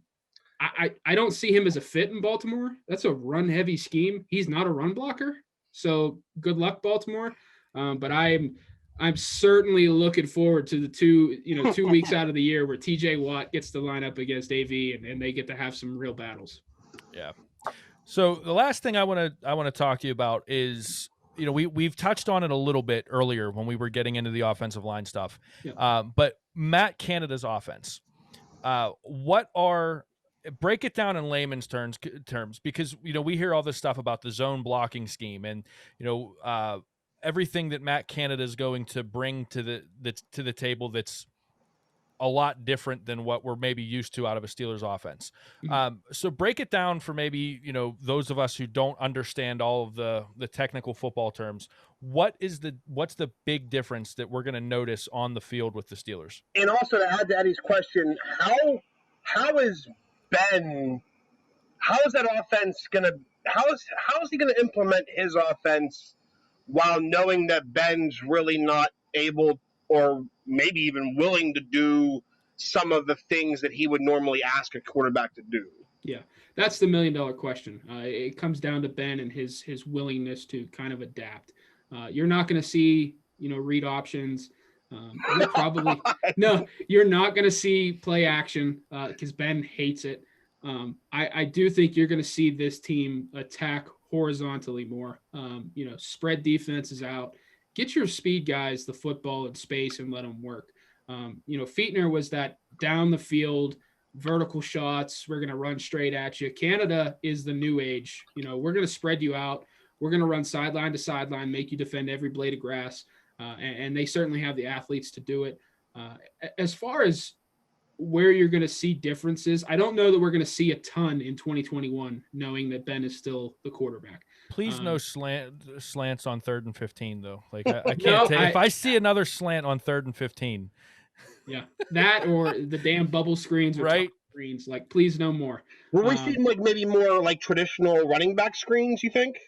Speaker 5: I don't see him as a fit in Baltimore. That's a run-heavy scheme. He's not a run blocker, so good luck, Baltimore. But I'm certainly looking forward to the 2 weeks out of the year where TJ Watt gets to line up against AV and they get to have some real battles.
Speaker 2: Yeah. So the last thing I want to talk to you about is, we've touched on it a little bit earlier when we were getting into the offensive line stuff. Yeah. But Matt Canada's offense, break it down in layman's terms, because we hear all this stuff about the zone blocking scheme and everything that Matt Canada is going to bring to the table that's a lot different than what we're maybe used to out of a Steelers offense. So break it down for maybe those of us who don't understand all of the technical football terms. What's the big difference that we're going to notice on the field with the Steelers?
Speaker 6: And also to add to Eddie's question, how is Ben, how is that offense gonna? How is he gonna implement his offense while knowing that Ben's really not able or maybe even willing to do some of the things that he would normally ask a quarterback to do?
Speaker 5: Yeah, that's the $1 million question. It comes down to Ben and his willingness to kind of adapt. You're not going to see read options. You're not going to see play action because Ben hates it. I do think you're going to see this team attack horizontally more. Spread defenses out, get your speed guys the football in space and let them work. Fietner was that down the field vertical shots. We're going to run straight at you. Canada is the new age. We're going to spread you out. We're going to run sideline to sideline, make you defend every blade of grass. And they certainly have the athletes to do it. As far as where you're going to see differences, I don't know that we're going to see a ton in 2021, knowing that Ben is still the quarterback.
Speaker 2: Please no slants on 3rd and 15, though. Like I can't if I see another slant on 3rd and 15.
Speaker 5: Yeah, that or the damn bubble screens or
Speaker 2: right
Speaker 5: screens. Like, please no more.
Speaker 6: Were we seeing maybe more like traditional running back screens, you think?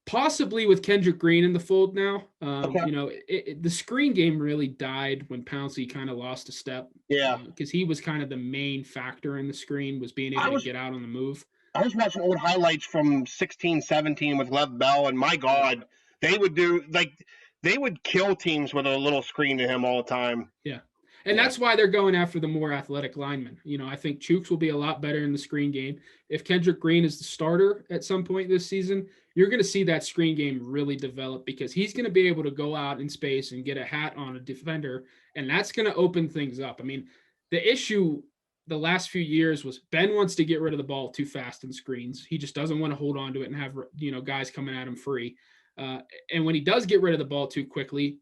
Speaker 5: Possibly with Kendrick Green in the fold now.
Speaker 6: Okay.
Speaker 5: The screen game really died when Pouncey kind of lost a step.
Speaker 6: Yeah.
Speaker 5: Because he was kind of the main factor in the screen, was being able to get out on the move.
Speaker 6: I was watching old highlights from 16-17 with Lev Bell, and my God, they would kill teams with a little screen to him all the time.
Speaker 5: Yeah. And that's why they're going after the more athletic linemen. I think Chooks will be a lot better in the screen game. If Kendrick Green is the starter at some point this season, you're going to see that screen game really develop because he's going to be able to go out in space and get a hat on a defender, and that's going to open things up. I mean, the issue the last few years was Ben wants to get rid of the ball too fast in screens. He just doesn't want to hold on to it and have, guys coming at him free. And when he does get rid of the ball too quickly,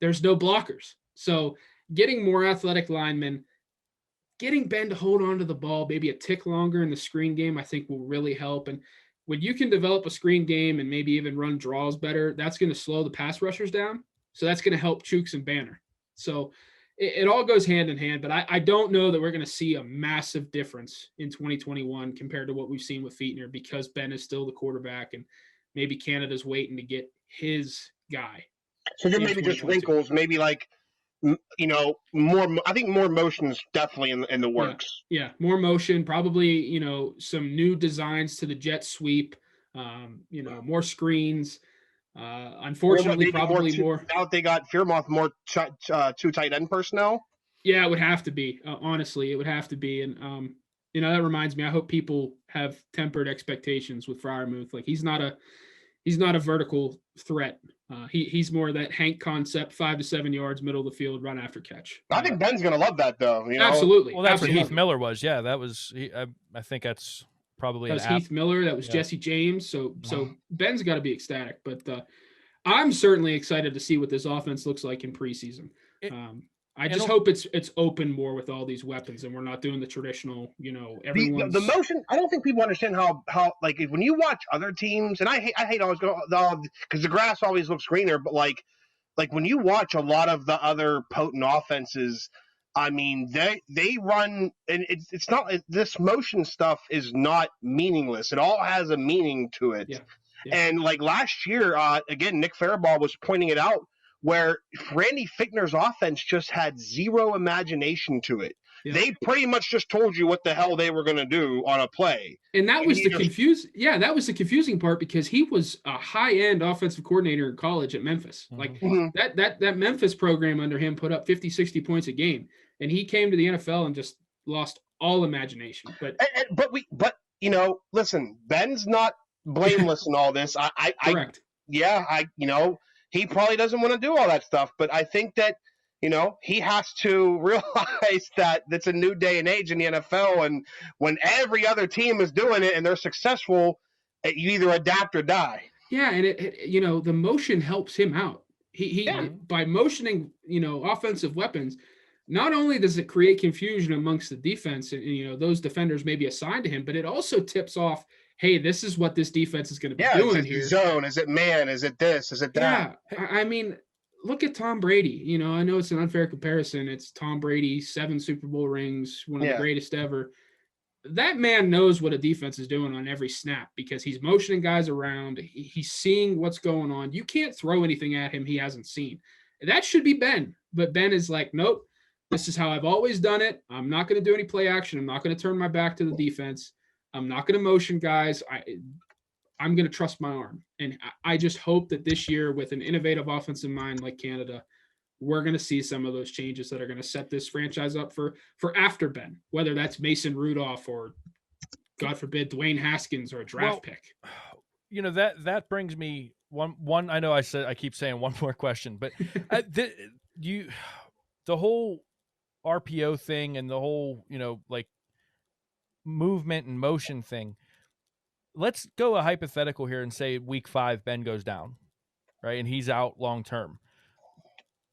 Speaker 5: there's no blockers. So getting more athletic linemen, getting Ben to hold on to the ball maybe a tick longer in the screen game, I think will really help. And when you can develop a screen game and maybe even run draws better, that's going to slow the pass rushers down. So that's going to help Chooks and Banner. So it all goes hand in hand, but I don't know that we're going to see a massive difference in 2021 compared to what we've seen with Fietner because Ben is still the quarterback and maybe Canada's waiting to get his guy.
Speaker 6: So there may be just wrinkles, maybe like, more. I think more motion is definitely in the works.
Speaker 5: Yeah, more motion. Probably, some new designs to the jet sweep. More screens. Unfortunately, probably more.
Speaker 6: Now they got Fearmoth more two tight end personnel.
Speaker 5: Yeah, it would have to be. Honestly, it would have to be. And that reminds me. I hope people have tempered expectations with Freiermuth. Like he's not a vertical threat. He's more that Hank concept, 5 to 7 yards, middle of the field, run after catch.
Speaker 6: I think Ben's going to love that, though.
Speaker 5: Absolutely.
Speaker 2: Well, that's what Heath Miller was. Yeah, that was. I think that's probably.
Speaker 5: That was Heath Miller. That was Jesse James. So Ben's got to be ecstatic. But I'm certainly excited to see what this offense looks like in preseason. I just hope it's open more with all these weapons, and we're not doing the traditional, everyone's
Speaker 6: the motion. I don't think people understand how like when you watch other teams, and I hate always go because the grass always looks greener, but like when you watch a lot of the other potent offenses, I mean they run, and it's not, this motion stuff is not meaningless. It all has a meaning to it.
Speaker 5: Yeah.
Speaker 6: And like last year, again, Nick Faribault was pointing it out, where Randy Fichtner's offense just had zero imagination to it. Yeah. They pretty much just told you what the hell they were going to do on a play.
Speaker 5: And that was that was the confusing part, because he was a high-end offensive coordinator in college at Memphis.
Speaker 6: Mm-hmm.
Speaker 5: Like that Memphis program under him put up 50, 60 points a game. And he came to the NFL and just lost all imagination. But
Speaker 6: listen, Ben's not blameless in all this.
Speaker 5: Correct.
Speaker 6: He probably doesn't want to do all that stuff, but I think that, he has to realize that it's a new day and age in the NFL, and when every other team is doing it and they're successful, you either adapt or die.
Speaker 5: Yeah, and the motion helps him out. He by motioning, offensive weapons, not only does it create confusion amongst the defense and those defenders may be assigned to him, but it also tips off, hey, this is what this defense is going to be doing here.
Speaker 6: Zone, is it man? Is it this? Is it that?
Speaker 5: Yeah, I mean, look at Tom Brady. I know it's an unfair comparison. It's Tom Brady, 7 Super Bowl rings, one of the greatest ever. That man knows what a defense is doing on every snap, because he's motioning guys around. He's seeing what's going on. You can't throw anything at him he hasn't seen. That should be Ben. But Ben is like, nope, this is how I've always done it. I'm not going to do any play action. I'm not going to turn my back to the defense. I'm not going to motion guys. I'm going to trust my arm. And I just hope that this year, with an innovative offensive mind like Canada, we're going to see some of those changes that are going to set this franchise up for after Ben, whether that's Mason Rudolph or, God forbid, Dwayne Haskins or a draft pick.
Speaker 2: That brings me one. I know I keep saying one more question, but the whole RPO thing and the whole, like movement and motion thing. Let's go a hypothetical here and say week 5, Ben goes down, right? And he's out long-term.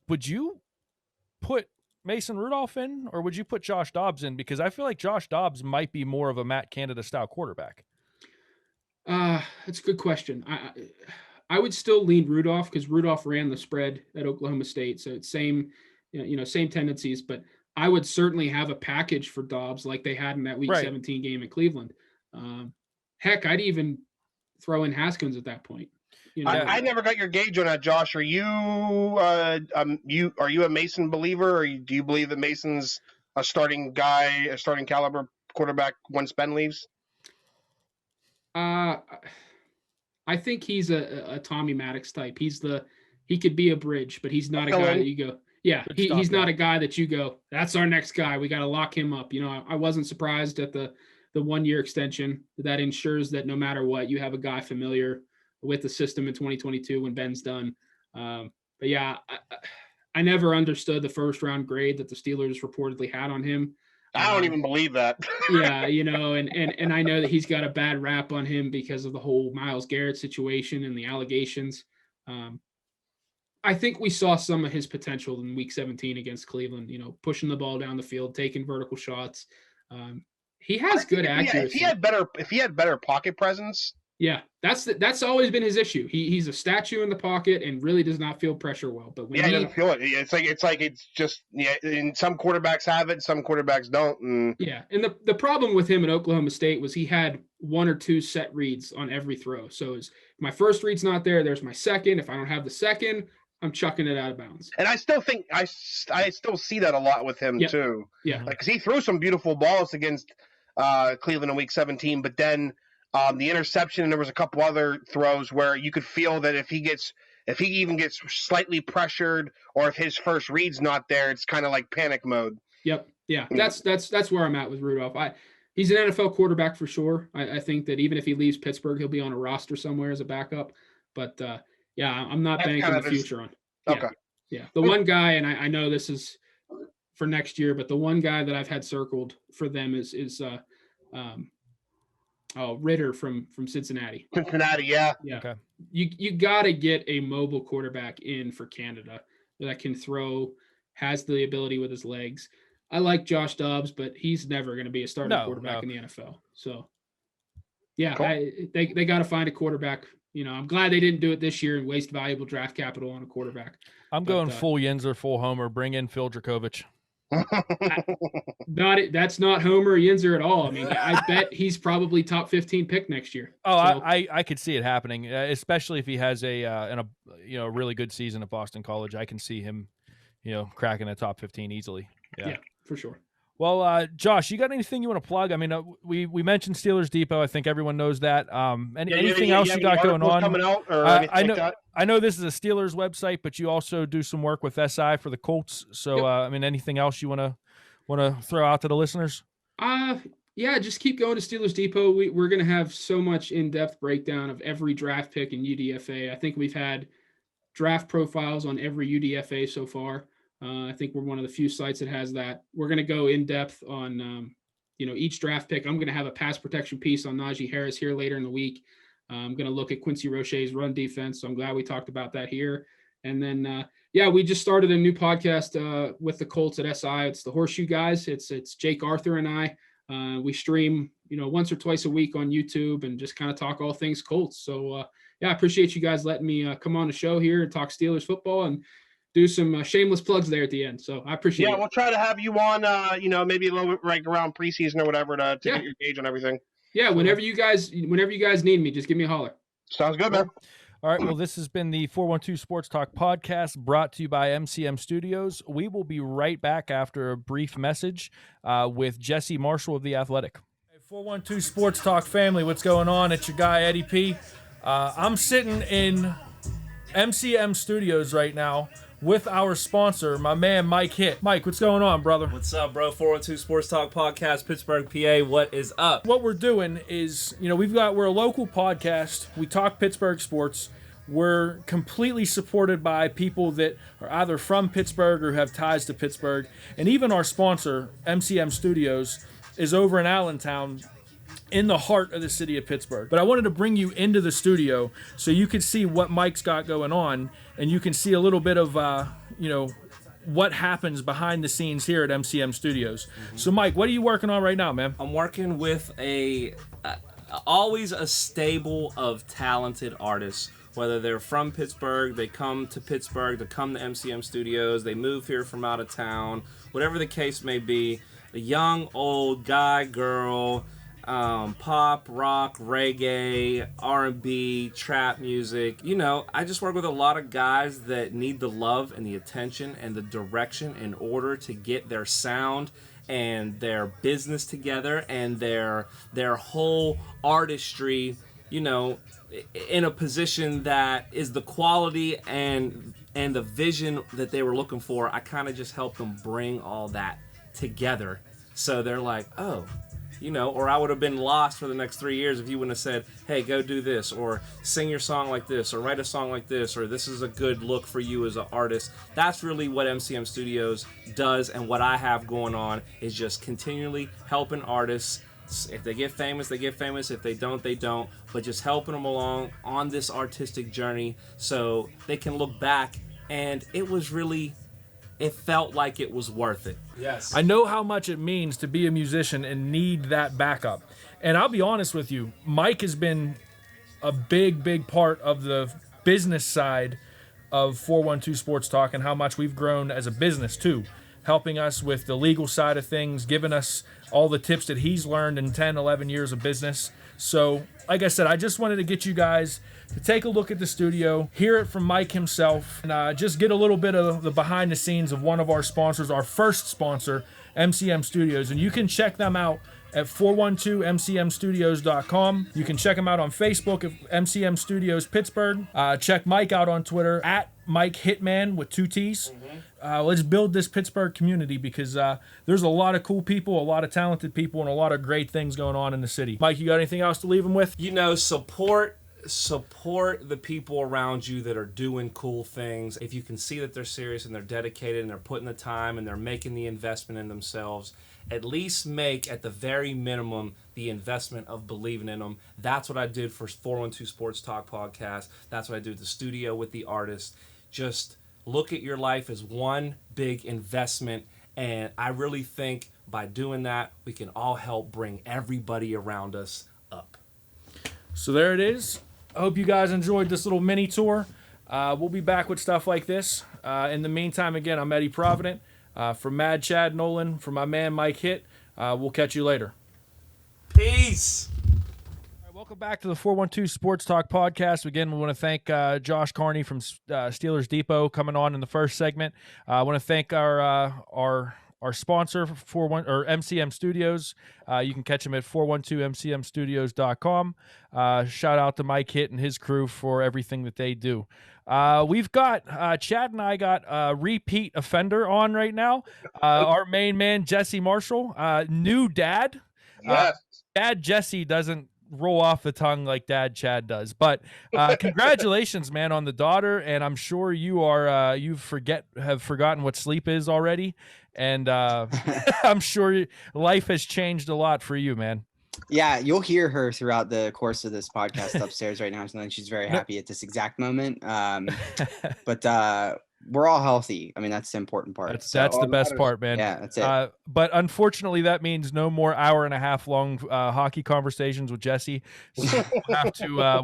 Speaker 2: Would you put Mason Rudolph in, or would you put Josh Dobbs in? Because I feel like Josh Dobbs might be more of a Matt Canada style quarterback.
Speaker 5: That's a good question. I would still lean Rudolph, because Rudolph ran the spread at Oklahoma State. So it's same tendencies, but I would certainly have a package for Dobbs like they had in that week 17 game in Cleveland. Heck, I'd even throw in Haskins at that point.
Speaker 6: I never got your gauge on that, Josh. Are you a Mason believer, or do you believe that Mason's a starting caliber quarterback once Ben leaves?
Speaker 5: I think he's a Tommy Maddox type. He could be a bridge, but he's not a guy that you go, yeah, he's not a guy that you go, that's our next guy. We got to lock him up. I wasn't surprised at the 1-year extension. That ensures that no matter what, you have a guy familiar with the system in 2022 when Ben's done. But yeah, I never understood the first round grade that the Steelers reportedly had on him.
Speaker 6: I don't even believe that.
Speaker 5: Yeah, and I know that he's got a bad rap on him because of the whole Myles Garrett situation and the allegations. I think we saw some of his potential in week 17 against Cleveland, pushing the ball down the field, taking vertical shots. He has good accuracy.
Speaker 6: If he had better pocket presence.
Speaker 5: Yeah, that's always been his issue. He's a statue in the pocket and really does not feel pressure well. But when
Speaker 6: he doesn't feel it. It's just and some quarterbacks have it, some quarterbacks don't.
Speaker 5: Yeah, and the problem with him at Oklahoma State was he had 1 or 2 set reads on every throw. So my first read's not there. There's my second. If I don't have the second, I'm chucking it out of bounds.
Speaker 6: And I still think I still see that a lot with him too.
Speaker 5: Yeah,
Speaker 6: because he threw some beautiful balls against Cleveland in week 17, but then the interception, and there was a couple other throws where you could feel that if he even gets slightly pressured, or if his first read's not there, it's kind of like panic mode.
Speaker 5: Yep. Yeah. That's where I'm at with Rudolph. He's an NFL quarterback for sure. I think that even if he leaves Pittsburgh, he'll be on a roster somewhere as a backup. But yeah, I'm not banking the future on.
Speaker 6: Okay.
Speaker 5: Yeah. The one guy, and I know this is for next year, but the one guy that I've had circled for them is Ritter from Cincinnati.
Speaker 6: Cincinnati, yeah.
Speaker 5: Okay. You got to get a mobile quarterback in for Canada that can throw has the ability with his legs. I like Josh Dobbs, but he's never going to be a starting quarterback in the NFL. So, yeah,
Speaker 6: Cool.
Speaker 5: they got to find a quarterback. I'm glad they didn't do it this year and waste valuable draft capital on a quarterback.
Speaker 2: I'm going full Yinzer, full Homer. Bring in Phil Dracovic.
Speaker 5: That's not Homer Yinzer at all. I mean, I bet he's probably top 15 pick next year.
Speaker 2: Oh, so. I could see it happening, especially if he has a really good season at Boston College. I can see him, cracking the top 15 easily.
Speaker 5: Yeah, for sure.
Speaker 2: Well, Josh, you got anything you want to plug? I mean, we mentioned Steelers Depot. I think everyone knows that. Anything else you got going on?
Speaker 6: Coming out or anything like that?
Speaker 2: I know this is a Steelers website, but you also do some work with SI for the Colts. So, yep. Anything else you want to throw out to the listeners?
Speaker 5: Yeah, just keep going to Steelers Depot. We're going to have so much in-depth breakdown of every draft pick in UDFA. I think we've had draft profiles on every UDFA so far. I think we're one of the few sites that has that. We're going to go in depth on, each draft pick. I'm going to have a pass protection piece on Najee Harris here later in the week. I'm going to look at Quincy Roche's run defense. So I'm glad we talked about that here. And then, we just started a new podcast with the Colts at SI. It's the Horseshoe Guys. It's Jake Arthur and I. We stream, once or twice a week on YouTube and just kind of talk all things Colts. So, I appreciate you guys letting me come on the show here and talk Steelers football and do some shameless plugs there at the end. So I appreciate it.
Speaker 6: Yeah, we'll try to have you on, maybe a little bit right around preseason or whatever to get your gauge on everything.
Speaker 5: Yeah, whenever you guys need me, just give me a holler.
Speaker 6: Sounds good, man.
Speaker 2: All right, well, this has been the 412 Sports Talk podcast brought to you by MCM Studios. We will be right back after a brief message with Jesse Marshall of The Athletic. Hey, 412 Sports Talk family, what's going on? It's your guy, Eddie P. I'm sitting in MCM Studios right now with our sponsor, my man Mike Hitt. Mike, what's going on, brother?
Speaker 3: What's up, bro? 412 Sports Talk Podcast, Pittsburgh, PA. What is up?
Speaker 2: What we're doing is, we're a local podcast. We talk Pittsburgh sports. We're completely supported by people that are either from Pittsburgh or have ties to Pittsburgh. And even our sponsor, MCM Studios, is over in Allentown, in the heart of the city of Pittsburgh. But I wanted to bring you into the studio so you could see what Mike's got going on, and you can see a little bit of, what happens behind the scenes here at MCM Studios. Mm-hmm. So, Mike, what are you working on right now, man?
Speaker 3: I'm working with always a stable of talented artists. Whether they're from Pittsburgh, they come to Pittsburgh to come to MCM Studios, they move here from out of town, whatever the case may be, a young, old, guy, girl, pop, rock, reggae, R&B, trap music. I just work with a lot of guys that need the love and the attention and the direction in order to get their sound and their business together and their whole artistry, in a position that is the quality and the vision that they were looking for. I kind of just help them bring all that together. So they're like, oh, or I would have been lost for the next 3 years if you wouldn't have said, hey, go do this, or sing your song like this, or write a song like this, or this is a good look for you as an artist. That's really what MCM Studios does, and what I have going on is just continually helping artists. If they get famous, they get famous. If they don't, they don't. But just helping them along on this artistic journey so they can look back, and it felt like it was worth it.
Speaker 2: Yes. I know how much it means to be a musician and need that backup. And I'll be honest with you, Mike has been a big, big part of the business side of 412 Sports Talk and how much we've grown as a business too, helping us with the legal side of things, giving us all the tips that he's learned in 10, 11 years of business. So, like I said, I just wanted to get you guys to take a look at the studio, hear it from Mike himself, and just get a little bit of the behind the scenes of one of our sponsors, our first sponsor, MCM Studios. And you can check them out at 412mcmstudios.com. You can check them out on Facebook at MCM Studios Pittsburgh. Check Mike out on Twitter at Mike Hitman with 2 T's. Let's build this Pittsburgh community because there's a lot of cool people, a lot of talented people, and a lot of great things going on in the city. Mike, you got anything else to leave them with?
Speaker 3: Support the people around you that are doing cool things. If you can see that they're serious and they're dedicated and they're putting the time and they're making the investment in themselves, at least make, at the very minimum, the investment of believing in them. That's what I did for 412 Sports Talk Podcast. That's what I do at the studio with the artists. Just Look at your life as one big investment. And I really think by doing that, we can all help bring everybody around us up.
Speaker 2: So there it is. I hope you guys enjoyed this little mini tour. We'll be back with stuff like this. In the meantime, again, I'm Eddie Provident. From Mad Chad Nolan, from my man Mike Hitt. We'll catch you later.
Speaker 3: Peace.
Speaker 2: All right, welcome back to the 412 Sports Talk podcast. Again, we want to thank Josh Carney from Steelers Depot coming on in the first segment. I want to thank our sponsor, MCM Studios. You can catch them at 412mcmstudios.com. Shout out to Mike Hitt and his crew for everything that they do. We've got Chad and I got a repeat offender on right now. Our main man, Jesse Marshall, new dad.
Speaker 6: Yes.
Speaker 2: Dad Jesse doesn't roll off the tongue like Dad Chad does, but congratulations, man, on the daughter. And I'm sure you are have forgotten what sleep is already, and I'm sure life has changed a lot for you, man.
Speaker 7: Yeah, you'll hear her throughout the course of this podcast upstairs right now. And she's very happy at this exact moment. But we're all healthy. I mean, that's the important part.
Speaker 2: That's the best part, man.
Speaker 7: Yeah, that's it.
Speaker 2: But unfortunately, that means no more hour-and-a-half long hockey conversations with Jesse. So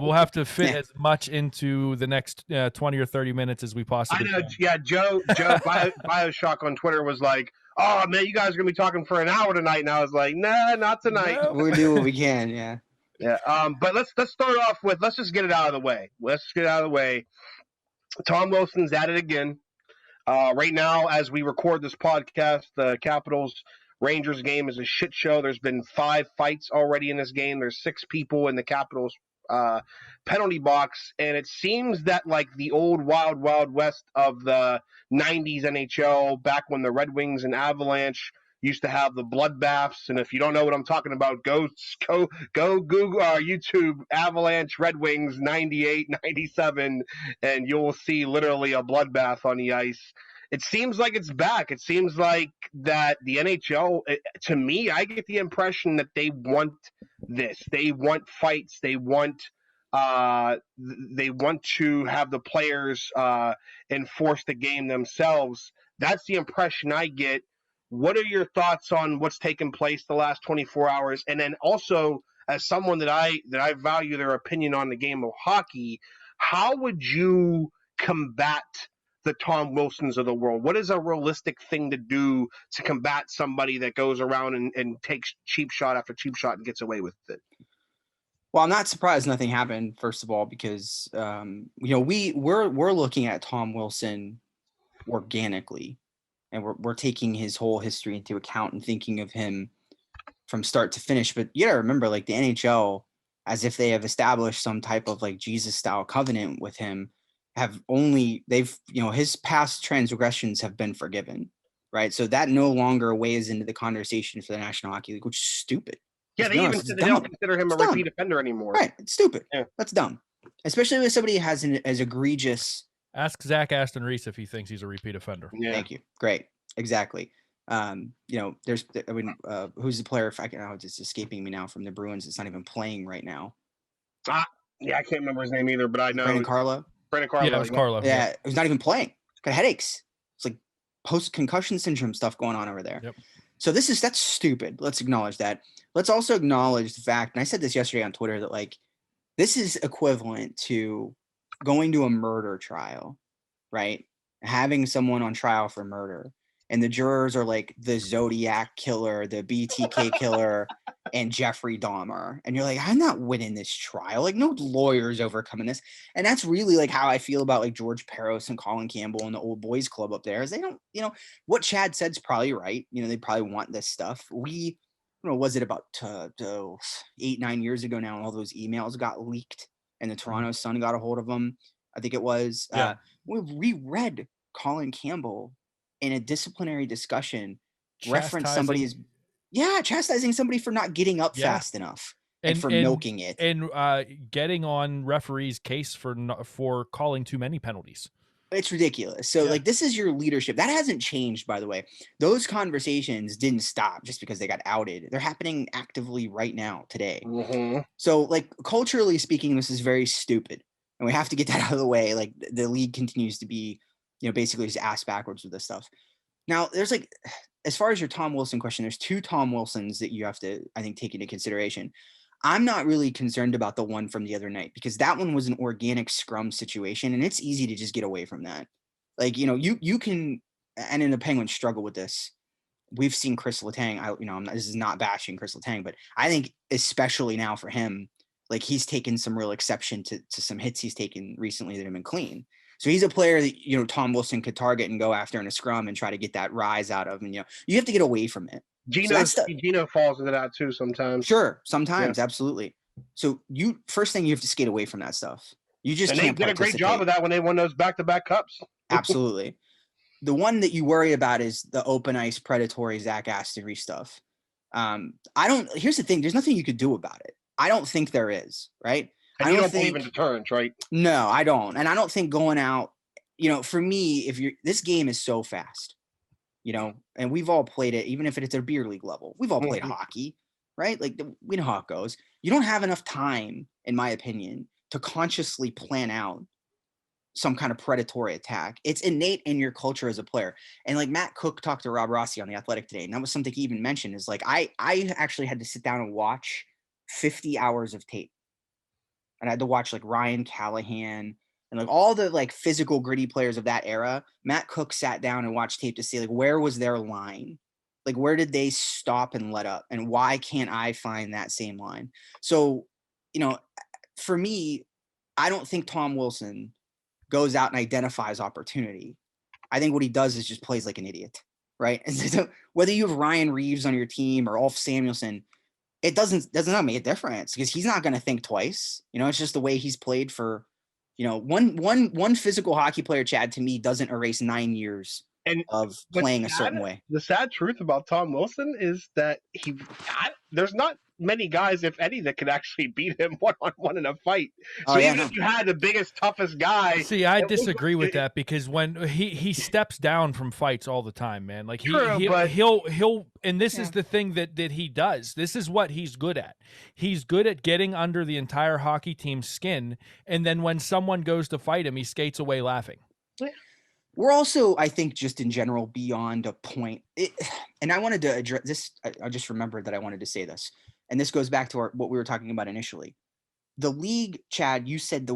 Speaker 2: we'll have to fit as much into the next 20 or 30 minutes as we possibly can.
Speaker 6: Yeah, Joe Bioshock on Twitter was like, "Oh man, you guys are gonna be talking for an hour tonight," and I was like, "Nah, not tonight."
Speaker 2: No.
Speaker 7: We'll do what we can. Yeah.
Speaker 6: Yeah. But let's start off with, let's just get it out of the way. Tom Wilson's at it again. Right now, as we record this podcast, the Capitals-Rangers game is a shit show. There's been 5 fights already in this game. There's 6 people in the Capitals penalty box, and it seems that like the old wild west of the 90s NHL, back when the Red Wings and Avalanche used to have the bloodbaths. And if you don't know what I'm talking about, go Google YouTube Avalanche Red Wings 98, 97, and you'll see literally a bloodbath on the ice. It seems like it's back. It seems like that the NHL, to me, I get the impression that they want this. They want fights. They want to have the players enforce the game themselves. That's the impression I get. What are your thoughts on what's taken place the last 24 hours? And then also, as someone that I value their opinion on the game of hockey, how would you combat the Tom Wilsons of the world? What is a realistic thing to do to combat somebody that goes around and takes cheap shot after cheap shot and gets away with it?
Speaker 7: Well, I'm not surprised nothing happened, first of all, because we're looking at Tom Wilson organically, and we're taking his whole history into account and thinking of him from start to finish. But you gotta remember, like, the NHL, as if they have established some type of like Jesus style covenant with him, his past transgressions have been forgiven, right? So that no longer weighs into the conversation for the National Hockey League, which is stupid.
Speaker 6: Yeah, they don't consider him a repeat offender anymore.
Speaker 7: Right, it's stupid.
Speaker 6: Yeah.
Speaker 7: That's dumb, especially with somebody who has as egregious.
Speaker 2: Ask Zach Aston Reese if he thinks he's a repeat offender.
Speaker 6: Yeah.
Speaker 7: Thank you. Great. Exactly. Who's the player? It's just escaping me now, from the Bruins. It's not even playing right now.
Speaker 6: Yeah, I can't remember his name either, but I know.
Speaker 7: Brandon Carlo.
Speaker 2: Yeah, it was Carlo.
Speaker 7: Yeah, it was not even playing. Got headaches. It's like post-concussion syndrome stuff going on over there.
Speaker 2: Yep.
Speaker 7: So that's stupid. Let's acknowledge that. Let's also acknowledge the fact, and I said this yesterday on Twitter, that like this is equivalent to going to a murder trial, right? Having someone on trial for murder, and the jurors are like the Zodiac killer, the BTK killer, and Jeffrey Dahmer. And you're like, I'm not winning this trial. Like, no lawyers overcoming this. And that's really like how I feel about like George Peros and Colin Campbell and the old boys club up there, is they don't, what Chad said's probably right. They probably want this stuff. Was it about 8-9 years ago now, all those emails got leaked and the Toronto Sun got a hold of them, I think it was.
Speaker 2: Yeah.
Speaker 7: We reread Colin Campbell in a disciplinary discussion reference somebody as chastising somebody for not getting up fast enough and for milking it
Speaker 2: and getting on referee's case for calling too many penalties.
Speaker 7: It's ridiculous. So like, this is your leadership. That hasn't changed, by the way. Those conversations didn't stop just because they got outed. They're happening actively right now, today.
Speaker 6: Mm-hmm.
Speaker 7: So like, culturally speaking, this is very stupid. And we have to get that out of the way. Like, the league continues to be, basically just ass backwards with this stuff. Now, there's like, as far as your Tom Wilson question, there's 2 Tom Wilsons that you have to, I think, take into consideration. I'm not really concerned about the one from the other night because that one was an organic scrum situation, and it's easy to just get away from that. Like, you can, and in the Penguins struggle with this. We've seen Chris Letang. This is not bashing Chris Letang, but I think especially now for him, like he's taken some real exception to some hits he's taken recently that have been clean. So he's a player that, Tom Wilson could target and go after in a scrum and try to get that rise out of. And, you have to get away from it.
Speaker 6: Gino falls into that too sometimes.
Speaker 7: Sure. Sometimes. Yeah. Absolutely. So first thing you have to skate away from that stuff. You just can't
Speaker 6: they did a great job of that when they won those back-to-back cups.
Speaker 7: Absolutely. The one that you worry about is the open ice predatory Zach Aston Reese stuff. Here's the thing. There's nothing you could do about it. I don't think there is, right?
Speaker 6: And you don't believe in deterrence, right?
Speaker 7: No, I don't. And I don't think going out, for me, this game is so fast, and we've all played it, even if it's at a beer league level. We've all played hockey, right? Like we know how it goes. You don't have enough time, in my opinion, to consciously plan out some kind of predatory attack. It's innate in your culture as a player. And like Matt Cook talked to Rob Rossi on The Athletic today, and that was something he even mentioned, is like, I actually had to sit down and watch 50 hours of tape. And I had to watch like Ryan Callahan and like all the like physical gritty players of that era. Matt Cook sat down and watched tape to see like, where was their line? Like, where did they stop and let up? And why can't I find that same line? So, for me, I don't think Tom Wilson goes out and identifies opportunity. I think what he does is just plays like an idiot, right? And so whether you have Ryan Reeves on your team or Ulf Samuelsson, it doesn't make a difference because he's not going to think twice. It's just the way he's played for, one physical hockey player, Chad, to me doesn't erase 9 years of playing a certain way.
Speaker 6: The sad truth about Tom Wilson is that there's not many guys, if any, that could actually beat him one-on-one in a fight. So if you had the biggest, toughest guy.
Speaker 2: See, I disagree with that because when he steps down from fights all the time, man. Like he'll and this is the thing that he does. This is what he's good at. He's good at getting under the entire hockey team's skin, and then when someone goes to fight him, he skates away laughing.
Speaker 7: We're also, I think, just in general beyond a point. And I wanted to address this. I just remembered that I wanted to say this. And this goes back to what we were talking about initially. The league, Chad, you said they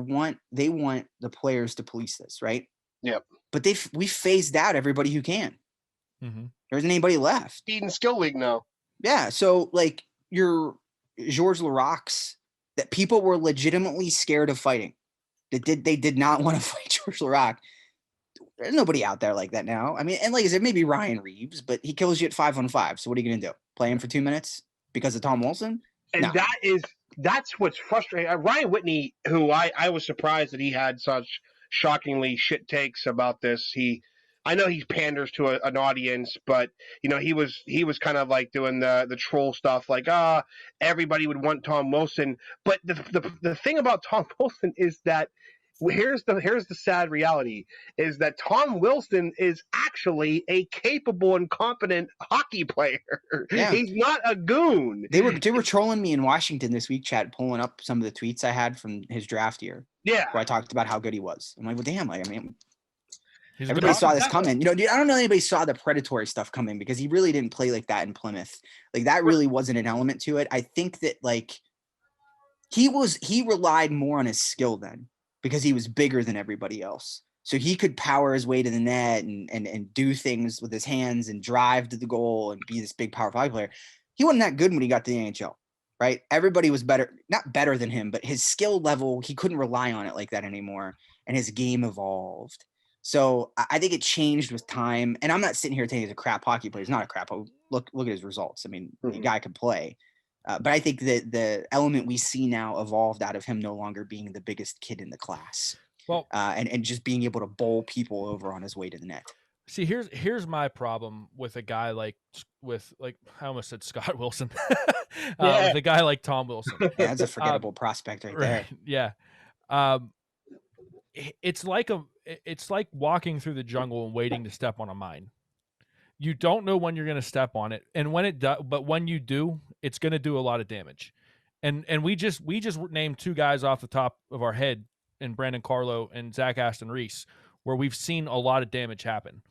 Speaker 7: want the players to police this, right?
Speaker 6: Yep.
Speaker 7: But we phased out everybody who can.
Speaker 2: Mm-hmm.
Speaker 7: There isn't anybody left.
Speaker 6: Eden Skill League now.
Speaker 7: Yeah. So like your Georges Larocque's, that people were legitimately scared of fighting. They did not want to fight Georges Larocque. There's nobody out there like that now. I mean, and like I said, maybe Ryan Reeves, but he kills you at 5-on-5. So what are you going to do? Play him for 2 minutes because of Tom Wilson?
Speaker 6: And
Speaker 7: no.
Speaker 6: That's what's frustrating. Ryan Whitney, who I was surprised that he had such shockingly shit takes about this. I know he panders to an audience, but he was kind of like doing the troll stuff, like everybody would want Tom Wilson. But the thing about Tom Wilson is that here's the sad reality is that Tom Wilson is actually a capable and competent hockey player. Yeah. He's not a goon.
Speaker 7: They were trolling me in Washington this week, Chad, pulling up some of the tweets I had from his draft year.
Speaker 6: Yeah.
Speaker 7: Where I talked about how good he was. I'm like, well, damn, everybody saw this coming. Dude, I don't know anybody saw the predatory stuff coming because he really didn't play like that in Plymouth. Like that really wasn't an element to it. I think that like he relied more on his skill then, because he was bigger than everybody else. So he could power his way to the net and do things with his hands and drive to the goal and be this big, powerful hockey player. He wasn't that good when he got to the NHL, right? Everybody was not better than him, but his skill level, he couldn't rely on it like that anymore. And his game evolved. So I think it changed with time. And I'm not sitting here saying he's a crap hockey player. He's not a crap. Look at his results. I mean, the guy could play. But I think that the element we see now evolved out of him no longer being the biggest kid in the class.
Speaker 2: Well,
Speaker 7: and just being able to bowl people over on his way to the net.
Speaker 2: See, here's my problem with a guy like I almost said Scott Wilson, with a guy like Tom Wilson.
Speaker 7: Yeah, that's a forgettable prospect right there.
Speaker 2: Yeah, it's like walking through the jungle and waiting to step on a mine. You don't know when you're going to step on it, and when it does, but when you do, it's going to do a lot of damage. And we just named two guys off the top of our head, in Brandon Carlo and Zach Aston Reese, where we've seen a lot of damage happen.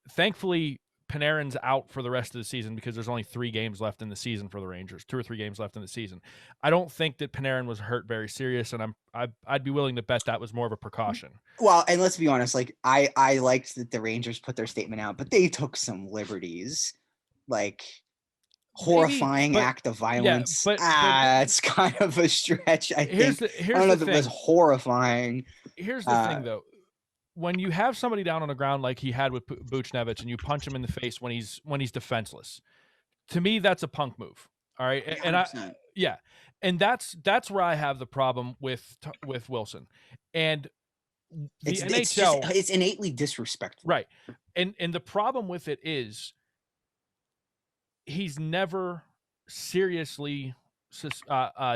Speaker 2: Thankfully, Panarin's out for the rest of the season because there's only 3 games left in the season for the Rangers, 2 or 3 games left in the season. I don't think that Panarin was hurt very serious, and I'd be willing to bet that was more of a precaution.
Speaker 7: Well, and let's be honest, like I liked that the Rangers put their statement out, but they took some liberties, like horrifying act of violence. Yeah, it's kind of a stretch. I don't know if it was horrifying.
Speaker 2: Here's the thing, though. When you have somebody down on the ground like he had with Buchnevich and you punch him in the face when he's defenseless, to me that's a punk move. All right, 100%. And that's where I have the problem with Wilson, and the NHL.
Speaker 7: It's innately disrespectful,
Speaker 2: right? And the problem with it is he's never seriously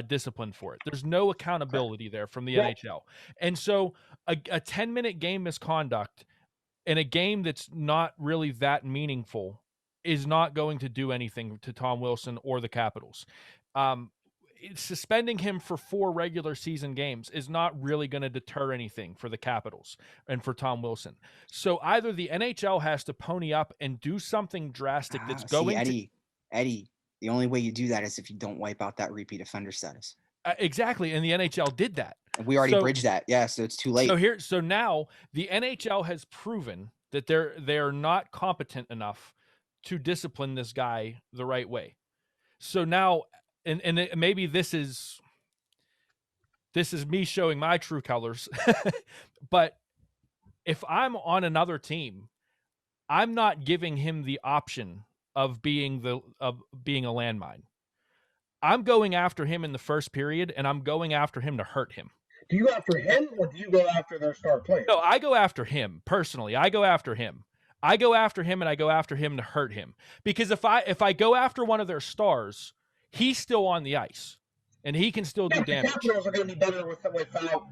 Speaker 2: disciplined for it. There's no accountability there from the NHL. And so a 10-minute game misconduct in a game that's not really that meaningful is not going to do anything to Tom Wilson or the Capitals. Suspending him for 4 regular season games is not really going to deter anything for the Capitals and for Tom Wilson. So either the NHL has to pony up and do something drastic that's going
Speaker 7: Eddie, the only way you do that is if you don't wipe out that repeat offender status.
Speaker 2: Exactly, and the NHL did that.
Speaker 7: And we already bridged that. Yeah, so it's too late.
Speaker 2: So now the NHL has proven that they're not competent enough to discipline this guy the right way. So now, and maybe this is me showing my true colors, but if I'm on another team, I'm not giving him the option of being a landmine. I'm going after him in the first period, and I'm going after him to hurt him.
Speaker 6: Do you go after him, or do you go after their star player?
Speaker 2: No, I go after him personally. I go after him. I go after him, and I go after him to hurt him. Because if I go after one of their stars, he's still on the ice, and he can still do damage.
Speaker 6: The Capitals are going to be better without.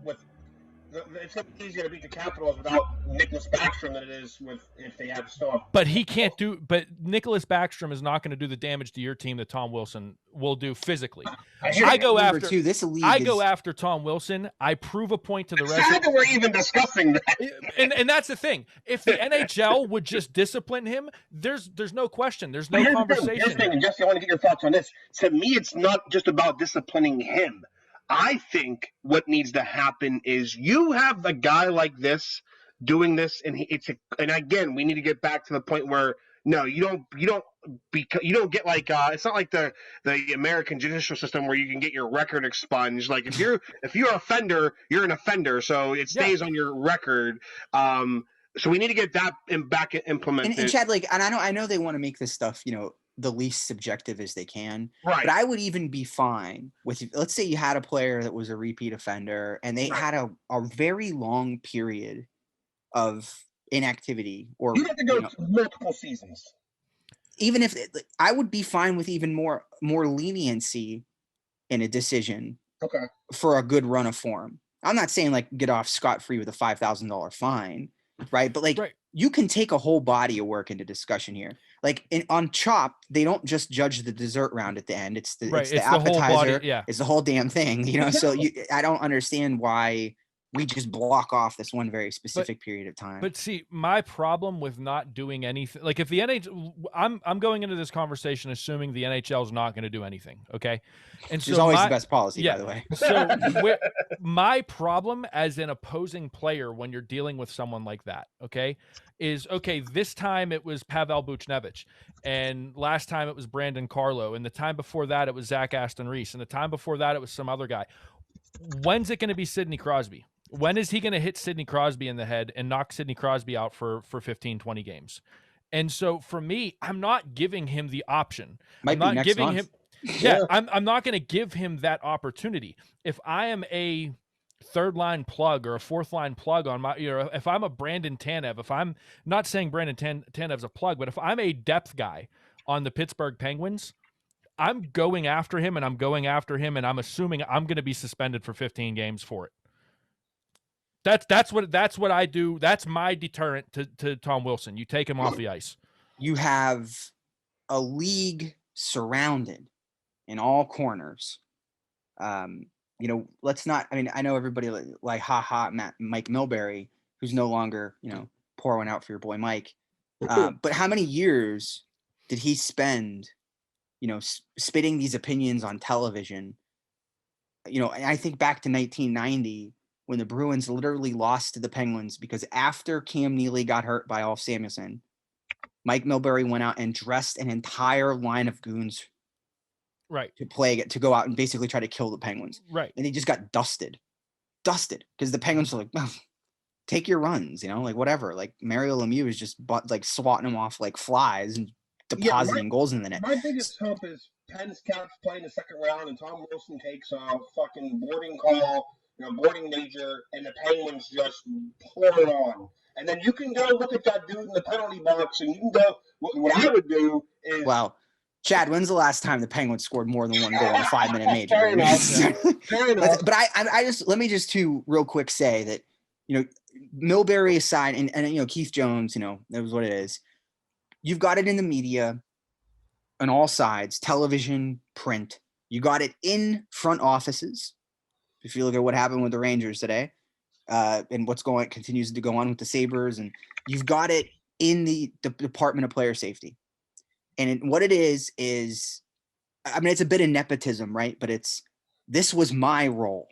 Speaker 6: It's easier to beat the Capitals without Nicholas Backstrom than it is if they have stuff.
Speaker 2: But he can't do. But Nicholas Backstrom is not going to do the damage to your team that Tom Wilson will do physically. I go after Tom Wilson. I prove a point to the rest.
Speaker 6: Sad that we're even discussing that.
Speaker 2: And that's the thing. If the NHL would just discipline him, there's no question. There's no conversation.
Speaker 6: Jesse, I want to get your thoughts on this. To me, it's not just about disciplining him. I think what needs to happen is you have a guy like this doing this, and again, we need to get back to the point where no, you don't get like it's not like the American judicial system where you can get your record expunged. Like if you're an offender, you're an offender, so it stays on your record. So we need to get that back implemented.
Speaker 7: And Chad, like, and I know they want to make this stuff, the least subjective as they can.
Speaker 6: Right.
Speaker 7: But I would even be fine with, let's say you had a player that was a repeat offender and they had a very long period of inactivity, or
Speaker 6: you have to go multiple seasons.
Speaker 7: Even if I would be fine with even more leniency in a decision for a good run of form. I'm not saying like get off scot-free with a $5,000 fine, right? But you can take a whole body of work into discussion here. Like on Chop, they don't just judge the dessert round at the end. It's the appetizer. It's the whole damn thing, So I don't understand why we just block off this one very specific period of time.
Speaker 2: But see, my problem with not doing anything, like if the NHL, I'm going into this conversation assuming the NHL is not going to do anything, okay? And so
Speaker 7: it's always the best policy, by the way.
Speaker 2: So my problem as an opposing player when you're dealing with someone like that, okay, is this time it was Pavel Buchnevich, and last time it was Brandon Carlo, and the time before that it was Zach Aston Reese, and the time before that it was some other guy. When's it going to be Sidney Crosby? When is he going to hit Sidney Crosby in the head and knock Sidney Crosby out for 15, 20 games? And so for me, I'm not giving him the option. I'm not giving him. Yeah, I'm not going to give him that opportunity. If I am a third line plug or a fourth line plug on my, if I'm a Brandon Tanev, if I'm not saying Brandon Tanev's a plug, but if I'm a depth guy on the Pittsburgh Penguins, I'm going after him and I'm assuming I'm going to be suspended for 15 games for it. That's what I do. That's my deterrent to Tom Wilson. You take him off the ice.
Speaker 7: You have a league surrounded in all corners. Let's not. I mean, I know everybody like Mike Milbury, who's no longer, pour one out for your boy Mike. But how many years did he spend, spitting these opinions on television? And I think back to 1990 when the Bruins literally lost to the Penguins because after Cam Neely got hurt by Ulf Samuelsson, Mike Milbury went out and dressed an entire line of goons to go out and basically try to kill the Penguins.
Speaker 2: Right.
Speaker 7: And they just got dusted because the Penguins were like, well, take your runs, like whatever. Like Mario Lemieux is just swatting them off like flies and depositing goals in the net.
Speaker 6: My biggest hope is Penn's Caps playing the second round and Tom Wilson takes a fucking boarding call, boarding major, and the Penguins just pour it on. And then you can go look at that dude in the penalty box and you can go, what I would do is...
Speaker 7: Well, Chad, when's the last time the Penguins scored more than one goal in a 5-minute major?
Speaker 6: Fair enough.
Speaker 7: But let me just real quick say that, Milbury aside and Keith Jones, that was what it is. You've got it in the media on all sides, television, print. You got it in front offices. If you look at what happened with the Rangers today, and what's continues to go on with the Sabres, and you've got it in the Department of Player Safety. And what it is, it's a bit of nepotism, right? But this was my role,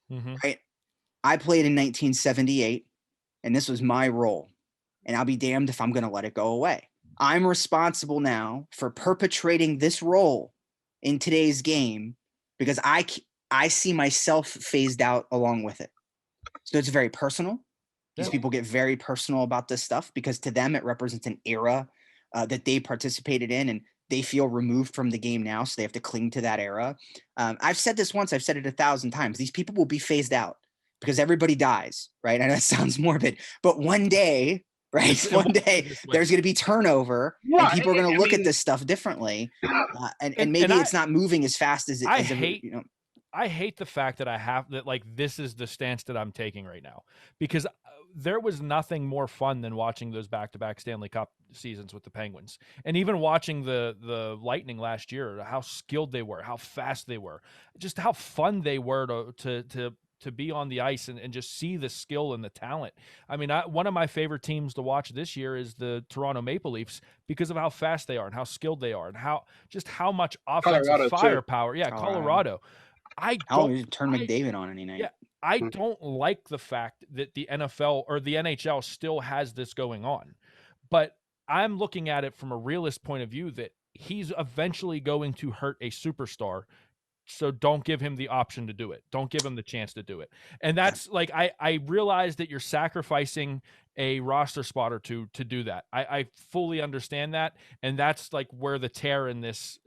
Speaker 7: right? I played in 1978, and this was my role. And I'll be damned if I'm going to let it go away. I'm responsible now for perpetrating this role in today's game because I see myself phased out along with it. So it's very personal. These people get very personal about this stuff because to them it represents an era that they participated in and they feel removed from the game now. So they have to cling to that era. I've said this once, I've said it 1,000 times. These people will be phased out because everybody dies, right? And that sounds morbid, but one day, right? One day there's going to be turnover and people are going to look at this stuff differently. And maybe it's not moving as fast as it is.
Speaker 2: I hate the fact that I have that, like, this is the stance that I'm taking right now, because there was nothing more fun than watching those back-to-back Stanley Cup seasons with the Penguins. And even watching the Lightning last year, how skilled they were, how fast they were, just how fun they were to be on the ice and just see the skill and the talent. I mean, one of my favorite teams to watch this year is the Toronto Maple Leafs because of how fast they are and how skilled they are and how much offensive firepower. Yeah, Colorado.
Speaker 7: I don't turn McDavid on any night.
Speaker 2: Yeah, I don't like the fact that the NFL or the NHL still has this going on, but I'm looking at it from a realist point of view that he's eventually going to hurt a superstar. So don't give him the option to do it. Don't give him the chance to do it. And that's like, I realize that you're sacrificing a roster spot or two to do that. I fully understand that. And that's like where the tear in this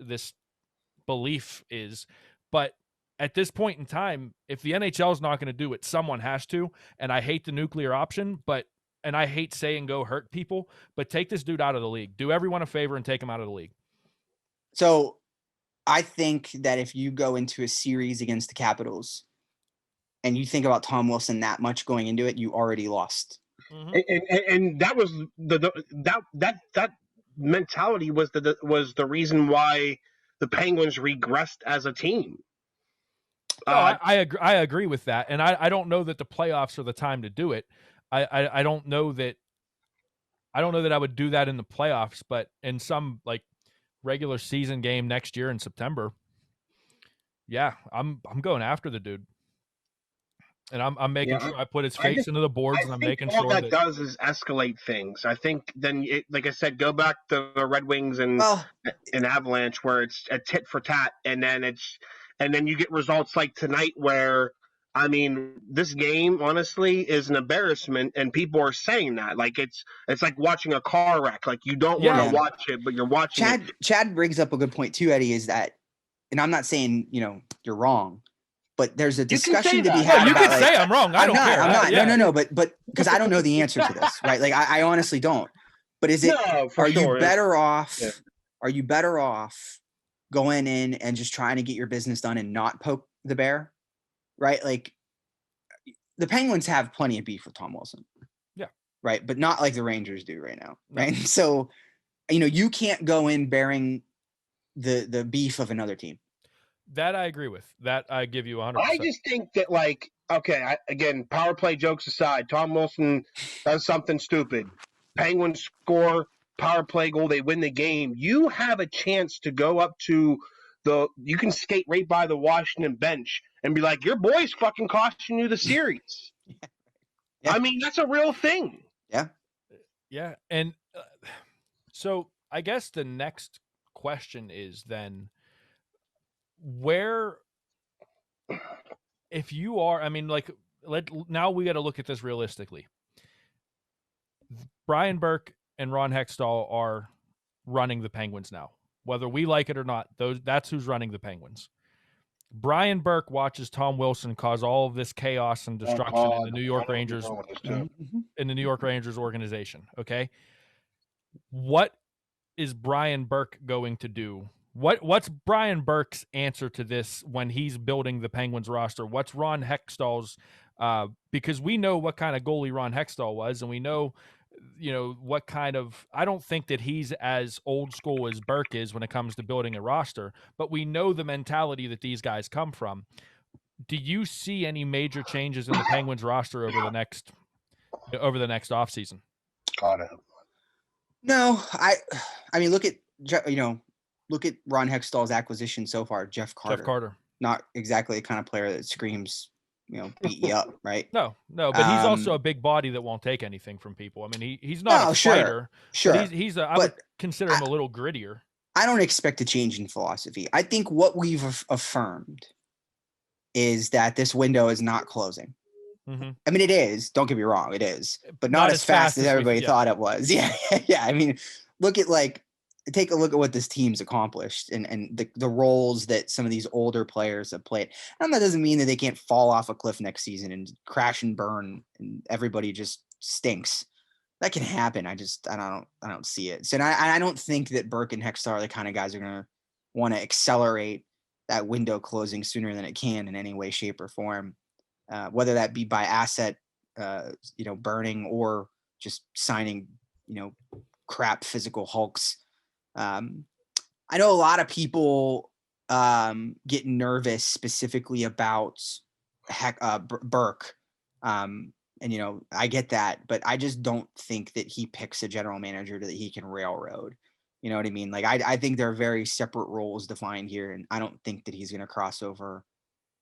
Speaker 2: belief is. But at this point in time, if the NHL is not going to do it, someone has to. And I hate the nuclear option, and I hate saying go hurt people, but take this dude out of the league. Do everyone a favor and take him out of the league.
Speaker 7: So I think that if you go into a series against the Capitals and you think about Tom Wilson that much going into it, you already lost.
Speaker 6: And that was that mentality was the reason why the Penguins regressed as a team.
Speaker 2: I agree with that, and I don't know that the playoffs are the time to do it. I don't know that I would do that in the playoffs, but in some like regular season game next year in September, yeah, I'm going after the dude, and I'm making sure I put his face into the boards, and I'm making sure
Speaker 6: all that does is escalate things. I think then, like I said, go back to the Red Wings and Avalanche where it's a tit for tat, and then you get results like tonight where, I mean, this game honestly is an embarrassment, and people are saying that like it's like watching a car wreck. Like you don't want to watch it, but you're watching it.
Speaker 7: Chad brings up a good point too, Eddie. Is that, and I'm not saying you're wrong, but there's a discussion to be had.
Speaker 2: You can say I'm wrong. I don't care.
Speaker 7: I'm not. No. But because I don't know the answer to this, right? Like I honestly don't. But is it? You better off? Yeah. Are you better off going in and just trying to get your business done and not poke the bear? Right? Like the Penguins have plenty of beef with Tom Wilson.
Speaker 2: Yeah.
Speaker 7: Right. But not like the Rangers do right now. Right. No. So, you can't go in bearing the beef of another team.
Speaker 2: That I agree with. That I give you 100%.
Speaker 6: I just think that, like, okay, again, power play jokes aside, Tom Wilson does something stupid. Penguins score power play goal, they win the game. You have a chance to go up to you can skate right by the Washington bench and be like, your boy's fucking costing you the series.
Speaker 7: Yeah.
Speaker 6: I mean, that's a real thing.
Speaker 7: Yeah.
Speaker 2: Yeah. And so I guess the next question is then where, if you are, I mean, like, now we got to look at this realistically. Brian Burke and Ron Hextall are running the Penguins now, whether we like it or not. That's who's running the Penguins. Brian Burke watches Tom Wilson cause all of this chaos and destruction in the New York Rangers, in the New York Rangers organization. Okay, what is Brian Burke going to do? What's Brian Burke's answer to this when he's building the Penguins roster? What's Ron Hextall's? Because we know what kind of goalie Ron Hextall was, and we know, what kind of, I don't think that he's as old school as Burke is when it comes to building a roster, but we know the mentality that these guys come from. Do you see any major changes in the Penguins roster over the next offseason?
Speaker 6: Got it.
Speaker 7: No, I mean, look at Ron Hextall's acquisition so far, Jeff Carter. Not exactly the kind of player that screams, beat you up, right?
Speaker 2: No, but he's also a big body that won't take anything from people. I mean, he's not a fighter.
Speaker 7: Sure.
Speaker 2: I would consider him a little grittier.
Speaker 7: I don't expect a change in philosophy. I think what we've affirmed is that this window is not closing.
Speaker 2: Mm-hmm.
Speaker 7: I mean, it is. Don't get me wrong, it is, but not as fast as everybody thought it was. Yeah. I mean, take a look at what this team's accomplished and the roles that some of these older players have played. And that doesn't mean that they can't fall off a cliff next season and crash and burn and everybody just stinks. That can happen. I don't see it. So I don't think that Burke and Hextall are the kind of guys who are going to want to accelerate that window closing sooner than it can in any way, shape, or form. Whether that be by asset, burning or just signing, crap physical hulks. I know a lot of people get nervous specifically about Burke. And, I get that, but I just don't think that he picks a general manager that he can railroad. You know what I mean? Like, I think there are very separate roles defined here, and I don't think that he's going to cross over.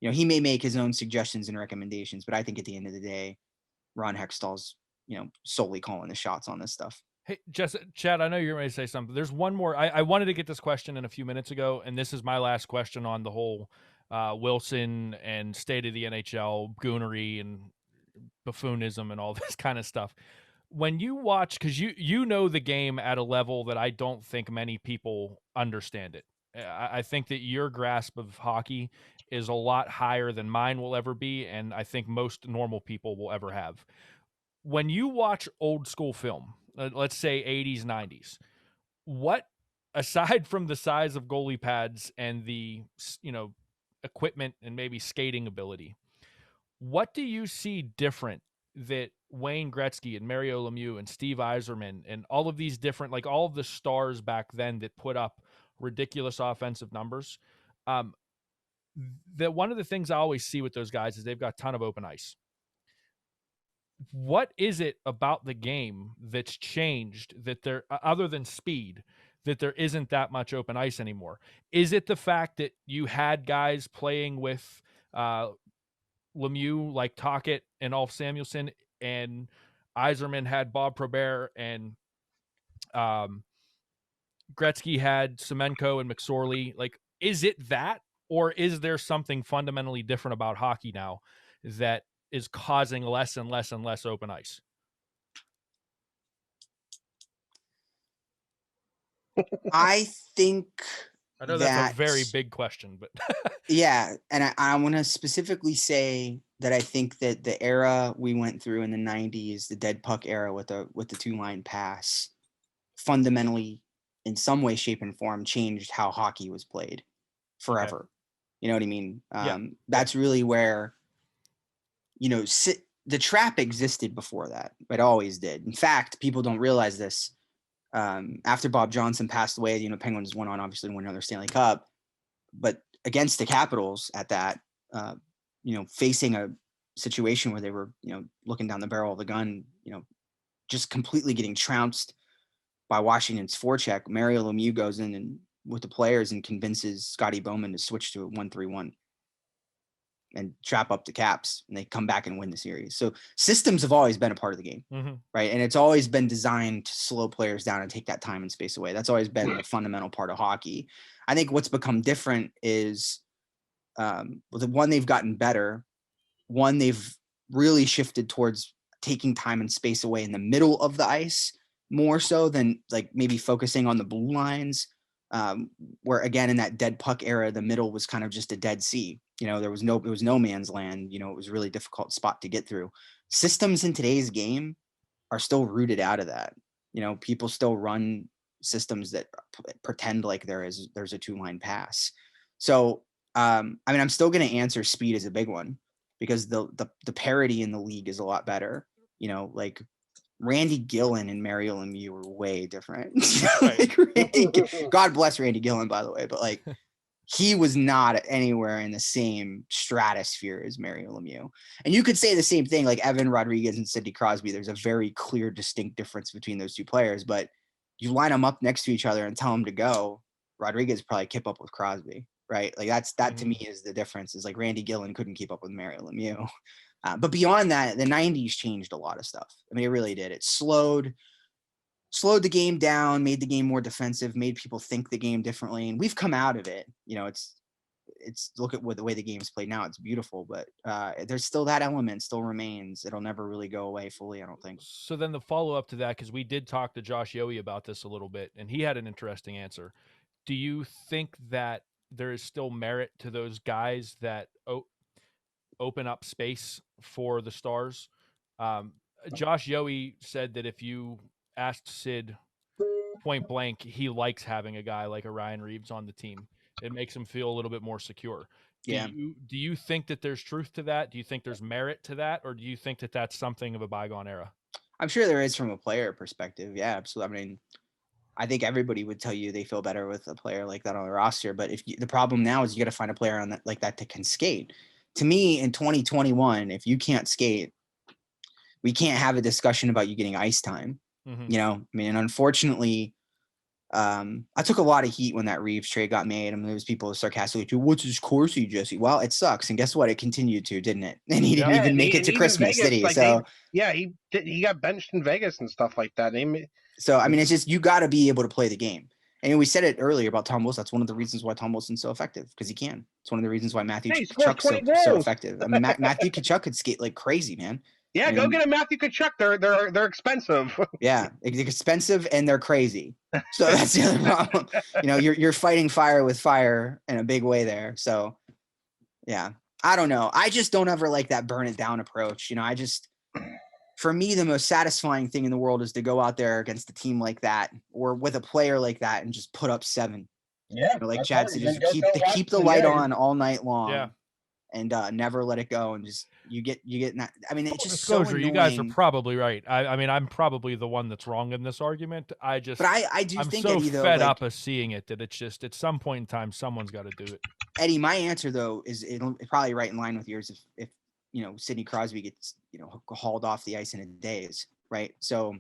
Speaker 7: He may make his own suggestions and recommendations, but I think at the end of the day, Ron Hextall's, solely calling the shots on this stuff.
Speaker 2: Hey, Chad, I know you're ready to say something. There's one more. I wanted to get this question in a few minutes ago, and this is my last question on the whole Wilson and state of the NHL, goonery and buffoonism and all this kind of stuff. When you watch, because you know the game at a level that I don't think many people understand it. I think that your grasp of hockey is a lot higher than mine will ever be, and I think most normal people will ever have. When you watch old school film, let's say 80s, 90s, what, aside from the size of goalie pads and the, equipment and maybe skating ability, what do you see different that Wayne Gretzky and Mario Lemieux and Steve Yzerman and all of these different, like all of the stars back then that put up ridiculous offensive numbers? That one of the things I always see with those guys is they've got a ton of open ice. What is it about the game that's changed that there, other than speed, that there isn't that much open ice anymore? Is it the fact that you had guys playing with Lemieux like Tocchet and Ulf Samuelsson, and Yzerman had Bob Probert, and Gretzky had Semenko and McSorley? Like, is it that, or is there something fundamentally different about hockey now that is causing less and less and less open ice?
Speaker 7: I think
Speaker 2: I know that's a very big question, but
Speaker 7: yeah. And I want to specifically say that I think that the era we went through in the 90s, the dead puck era with the 2-line pass, fundamentally in some way, shape, and form changed how hockey was played forever. Okay. You know what I mean? That's really where, the trap existed before that. It always did. In fact, people don't realize this. After Bob Johnson passed away, Penguins went on, obviously, to win another Stanley Cup, but against the Capitals at that, facing a situation where they were, looking down the barrel of the gun, just completely getting trounced by Washington's forecheck. Mario Lemieux goes in and with the players and convinces Scotty Bowman to switch to a 1-3-1 and trap up the Caps, and they come back and win the series. So systems have always been a part of the game, right? And it's always been designed to slow players down and take that time and space away. That's always been the fundamental part of hockey. I think what's become different is the one, they've gotten better. One, they've really shifted towards taking time and space away in the middle of the ice more so than like maybe focusing on the blue lines, where again, in that dead puck era, the middle was kind of just a dead sea. It was no man's land. It was a really difficult spot to get through. Systems in today's game are still rooted out of that. People still run systems that pretend like there's a 2-line pass. So, I'm still going to answer speed as a big one because the parity in the league is a lot better. Like Randy Gillen and Mario Lemieux were way different. God bless Randy Gillen, by the way, but like he was not anywhere in the same stratosphere as Mario Lemieux. And you could say the same thing, like Evan Rodriguez and Sidney Crosby. There's a very clear, distinct difference between those two players, but you line them up next to each other and tell them to go, Rodriguez probably keep up with Crosby, right? Like that to me is the difference, is like Randy Gillen couldn't keep up with Mario Lemieux. But beyond that, the 90s changed a lot of stuff. It really did. It slowed the game down, made the game more defensive, made people think the game differently. And we've come out of it. It's look at the way the game's played now. It's beautiful, but there's still that element still remains. It'll never really go away fully, I don't think.
Speaker 2: So then the follow-up to that, because we did talk to Josh Yohe about this a little bit, and he had an interesting answer. Do you think that there is still merit to those guys that open up space for the Stars? Josh Yohe said that if you asked Sid point blank, he likes having a guy like a Ryan Reeves on the team. It makes him feel a little bit more secure. Do you think that there's truth to that? Do you think there's merit to that? Or do you think that that's something of a bygone era?
Speaker 7: I'm sure there is from a player perspective. Yeah, absolutely. I think everybody would tell you they feel better with a player like that on the roster. But the problem now is you got to find a player on that like that that can skate. To me, in 2021, if you can't skate, we can't have a discussion about you getting ice time. And unfortunately, I took a lot of heat when that Reeves trade got made. There was people sarcastically, what's his Corsi, Jesse? Well, it sucks. And guess what? It continued to, didn't it? And he didn't even make it to Christmas, did he?
Speaker 6: Like he got benched in Vegas and stuff like that.
Speaker 7: So, it's just, you got to be able to play the game. And we said it earlier about Tom Wilson. That's one of the reasons why Tom Wilson's so effective, because he can. It's one of the reasons why Matthew Tkachuk's so effective. Matthew Tkachuk could skate like crazy, man.
Speaker 6: Yeah, go get a Matthew Tkachuk. They're expensive.
Speaker 7: Yeah, they're expensive and they're crazy. So that's the other problem. You're fighting fire with fire in a big way there. So, yeah, I don't know. I just don't ever like that burn it down approach. For me, the most satisfying thing in the world is to go out there against a team like that or with a player like that and just put up 7.
Speaker 6: Yeah,
Speaker 7: like Chad said, just keep the light on all night long. Yeah. And never let it go, and just you get that. It's just so annoying.
Speaker 2: You guys are probably right. I'm probably the one that's wrong in this argument.
Speaker 7: But I do think
Speaker 2: so
Speaker 7: Eddie, though,
Speaker 2: fed up of seeing it that it's just at some point in time someone's got to do it.
Speaker 7: Eddie, my answer though is it'll probably right in line with yours. If Sidney Crosby gets hauled off the ice in a daze, right? So,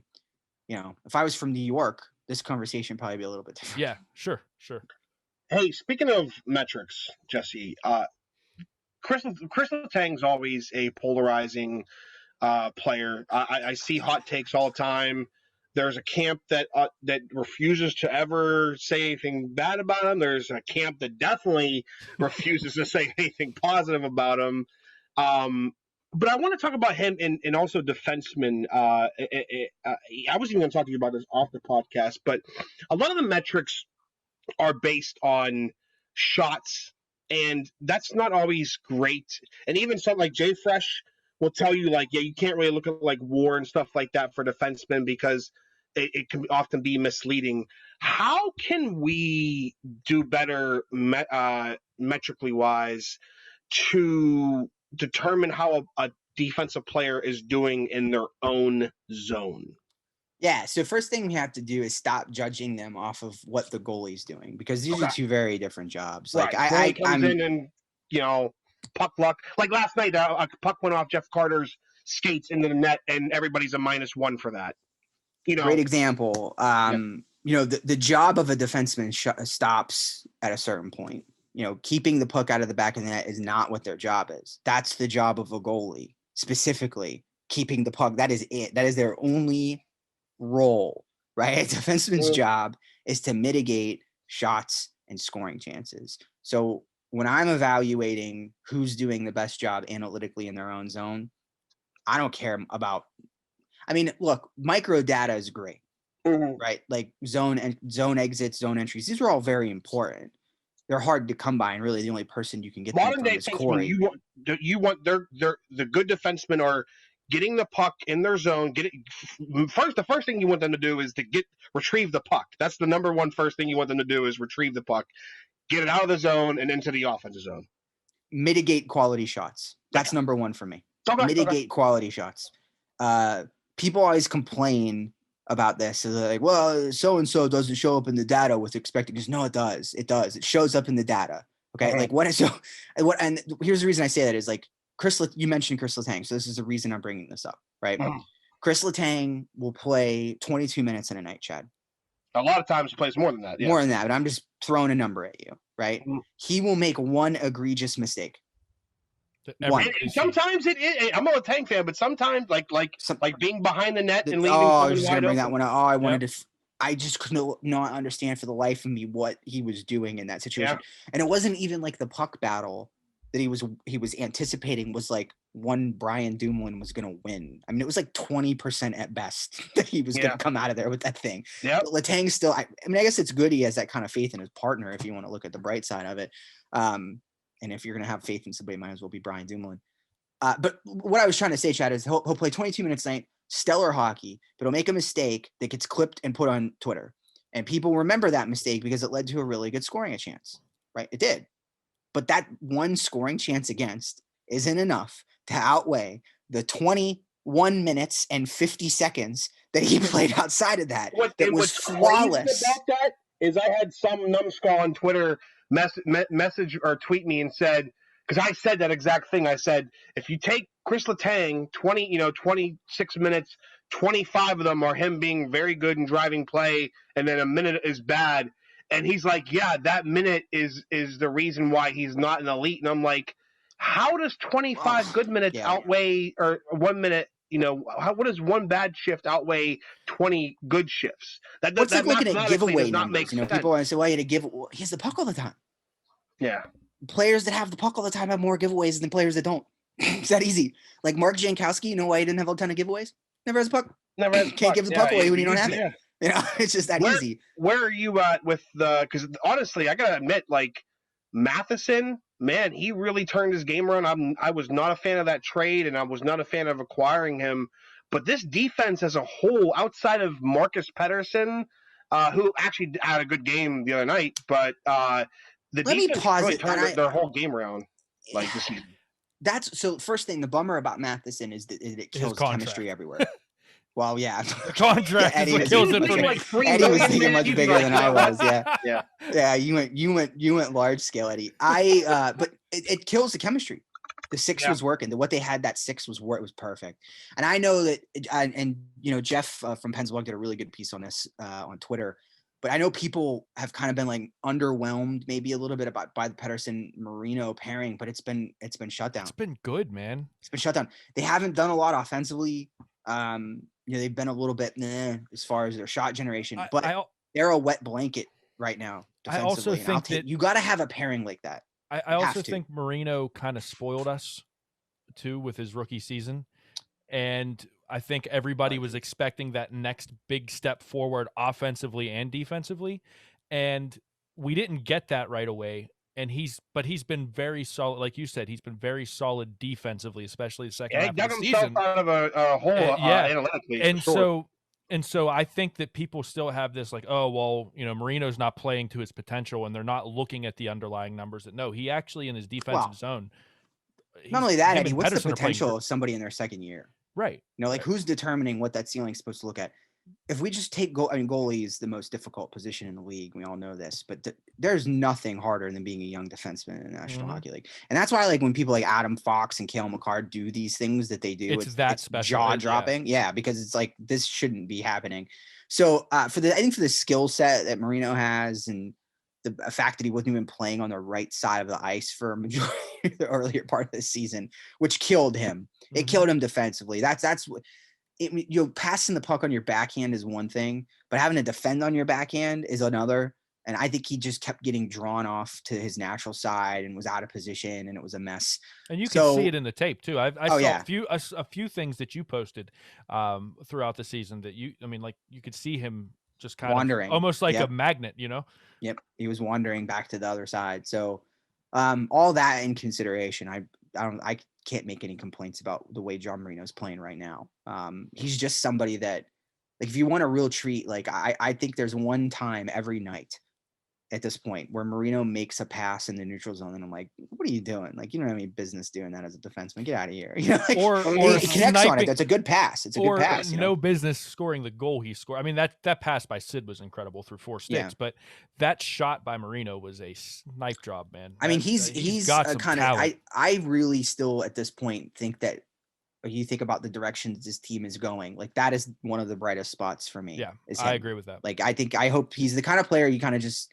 Speaker 7: if I was from New York, this conversation would probably be a little bit different.
Speaker 2: Yeah, sure.
Speaker 6: Hey, speaking of metrics, Jesse, Chris Letang's always a polarizing player. I see hot takes all the time. There's a camp that refuses to ever say anything bad about him. There's a camp that definitely refuses to say anything positive about him. But I want to talk about him and also defensemen. I wasn't even going to talk to you about this off the podcast, but a lot of the metrics are based on shots, and that's not always great. And even something like Jay Fresh will tell you, like, yeah, you can't really look at like WAR and stuff like that for defensemen because it can often be misleading. How can we do better metrically wise to determine how a defensive player is doing in their own zone?
Speaker 7: Yeah, so first thing we have to do is stop judging them off of what the goalie's doing, because these are two very different jobs. Like
Speaker 6: right. I'm in and puck luck. Like last night, a puck went off Jeff Carter's skates into the net, and everybody's a -1 for that.
Speaker 7: Great example. The job of a defenseman stops at a certain point. Keeping the puck out of the back of the net is not what their job is. That's the job of a goalie, specifically keeping the puck. That is it. That is their only role, right? A defenseman's job is to mitigate shots and scoring chances. So when I'm evaluating who's doing the best job analytically in their own zone, I don't care about. I mean, look, micro data is great, right? Like zone exits, zone entries. These are all very important. They're hard to come by, and really the only person you can get them from is Corey.
Speaker 6: You want the good defensemen are getting the puck in their zone. The first thing you want them to do is to retrieve the puck. That's the number one first thing you want them to do is retrieve the puck, get it out of the zone and into the offensive zone.
Speaker 7: Mitigate quality shots. That's number one for me. Mitigate quality shots. People always complain about this. So they're like, well, so-and-so doesn't show up in the data with expected. Because no, it does. It does. It shows up in the data. Okay. Like and here's the reason I say that is like you mentioned Chris Letang. So this is the reason I'm bringing this up, right? Chris Letang will play 22 minutes in a night, Chad.
Speaker 6: A lot of times he plays more than that. Yeah.
Speaker 7: More than that, but I'm just throwing a number at you, right? He will make one egregious mistake.
Speaker 6: And sometimes I'm a Letang fan, but sometimes like being behind the net and leaving.
Speaker 7: I was just gonna bring that one up. I wanted to. I just could not understand for the life of me what he was doing in that situation. Yeah. And it wasn't even like the puck battle that he was anticipating was like one Brian Dumoulin was going to win. I mean, it was like 20% at best that he was going to come out of there with that thing. Yeah. Letang still, I guess it's good he has that kind of faith in his partner if you want to look at the bright side of it. And if you're going to have faith in somebody, it might as well be Brian Dumoulin. But what I was trying to say, Chad, is he'll play 22 minutes tonight, stellar hockey, but he'll make a mistake that gets clipped and put on Twitter. And people remember that mistake because it led to a really good scoring chance, right? It did. But that one scoring chance against isn't enough to outweigh the 21 minutes and 50 seconds that he played outside of that. That was flawless.
Speaker 6: About that is I had some numbskull on Twitter message or tweet me and said, because I said that exact thing. I said, if you take Chris Letang, 26 minutes, 25 of them are him being very good in driving play, and then a minute is bad. And he's like, yeah, that minute is the reason why he's not an elite. And I'm like, how does 25 good minutes outweigh, or 1 minute, what does one bad shift outweigh 20 good shifts?
Speaker 7: What's like looking at giveaway numbers? People want to say, well, he has the puck all the time.
Speaker 6: Yeah.
Speaker 7: Players that have the puck all the time have more giveaways than players that don't. It's that easy. Like Mark Jankowski, you know why he didn't have a ton of giveaways? Never has a puck. Can't give the puck away when you don't have it. It's just that easy.
Speaker 6: Where are you at with because honestly, I got to admit, like Matheson, man, he really turned his game around. I was not a fan of that trade, and I was not a fan of acquiring him. But this defense as a whole, outside of Marcus Pettersson, who actually had a good game the other night, but the defense really turned their whole game around like this season.
Speaker 7: That's so. First thing, the bummer about Matheson is that it kills chemistry everywhere. Well, yeah.
Speaker 2: The contract is what kills it for me.
Speaker 7: Eddie was thinking much bigger than I was. Yeah. You went large scale, Eddie. But it kills the chemistry. The six was working. What they had, that six was where it was perfect. And I know that, Jeff from Pennsylvania did a really good piece on this on Twitter. But I know people have kind of been like underwhelmed, maybe a little bit by the Pettersson Marino pairing. But it's been shut down.
Speaker 2: It's been good, man.
Speaker 7: It's been shut down. They haven't done a lot offensively. They've been a little bit as far as their shot generation, but they're a wet blanket right now.
Speaker 2: I also think that
Speaker 7: you got to have a pairing like that.
Speaker 2: I also think Marino kind of spoiled us too with his rookie season. And I think everybody was expecting that next big step forward offensively and defensively. And we didn't get that right away. And he's been very solid. Like you said, he's been very solid defensively, especially the second half of the season. He dug himself
Speaker 6: out of a hole analytically.
Speaker 2: And so I think that people still have this like, oh, well, Marino's not playing to his potential, and they're not looking at the underlying numbers. That no, he actually in his defensive zone.
Speaker 7: Not only that, Eddie, what's the potential of somebody in their second year?
Speaker 2: Right.
Speaker 7: Who's determining what that ceiling is supposed to look at? if we just take goal, I mean, goalie is the most difficult position in the league. We all know this, but there's nothing harder than being a young defenseman in the National Hockey League. And that's why, like, when people like Adam Fox and Cale Makar do these things that they do,
Speaker 2: it's special.
Speaker 7: jaw dropping. Yeah, because it's like, this shouldn't be happening. So I think for the skill set that Marino has, and the fact that he wasn't even playing on the right side of the ice for a majority of the earlier part of the season, which killed him. It killed him defensively. That's what passing the puck on your backhand is one thing, but having to defend on your backhand is another. And I think he just kept getting drawn off to his natural side and was out of position, and it was a mess.
Speaker 2: And you can see it in the tape too. I saw a few things that you posted throughout the season that you could see him just kind
Speaker 7: wandering,
Speaker 2: of almost like a magnet, you know?
Speaker 7: Yep. He was wandering back to the other side. So all that in consideration, I can't make any complaints about the way John Marino's playing right now. He's just somebody that, like, if you want a real treat, like I think there's one time every night at this point where Marino makes a pass in the neutral zone, and I'm like, what are you doing? Like, you don't have any business doing that as a defenseman. Get out of here. You know, like,
Speaker 2: or
Speaker 7: he connects on it. That's a good pass. It's a good pass.
Speaker 2: No business scoring the goal he scored. I mean, that pass by Sid was incredible through 4 sticks, but that shot by Marino was a snipe job, man.
Speaker 7: I mean, he's got some kind of, I really still at this point think that, you think about the directions this team is going, like, that is one of the brightest spots for me.
Speaker 2: Yeah, I agree with that.
Speaker 7: Like, I hope he's the kind of player you kind of just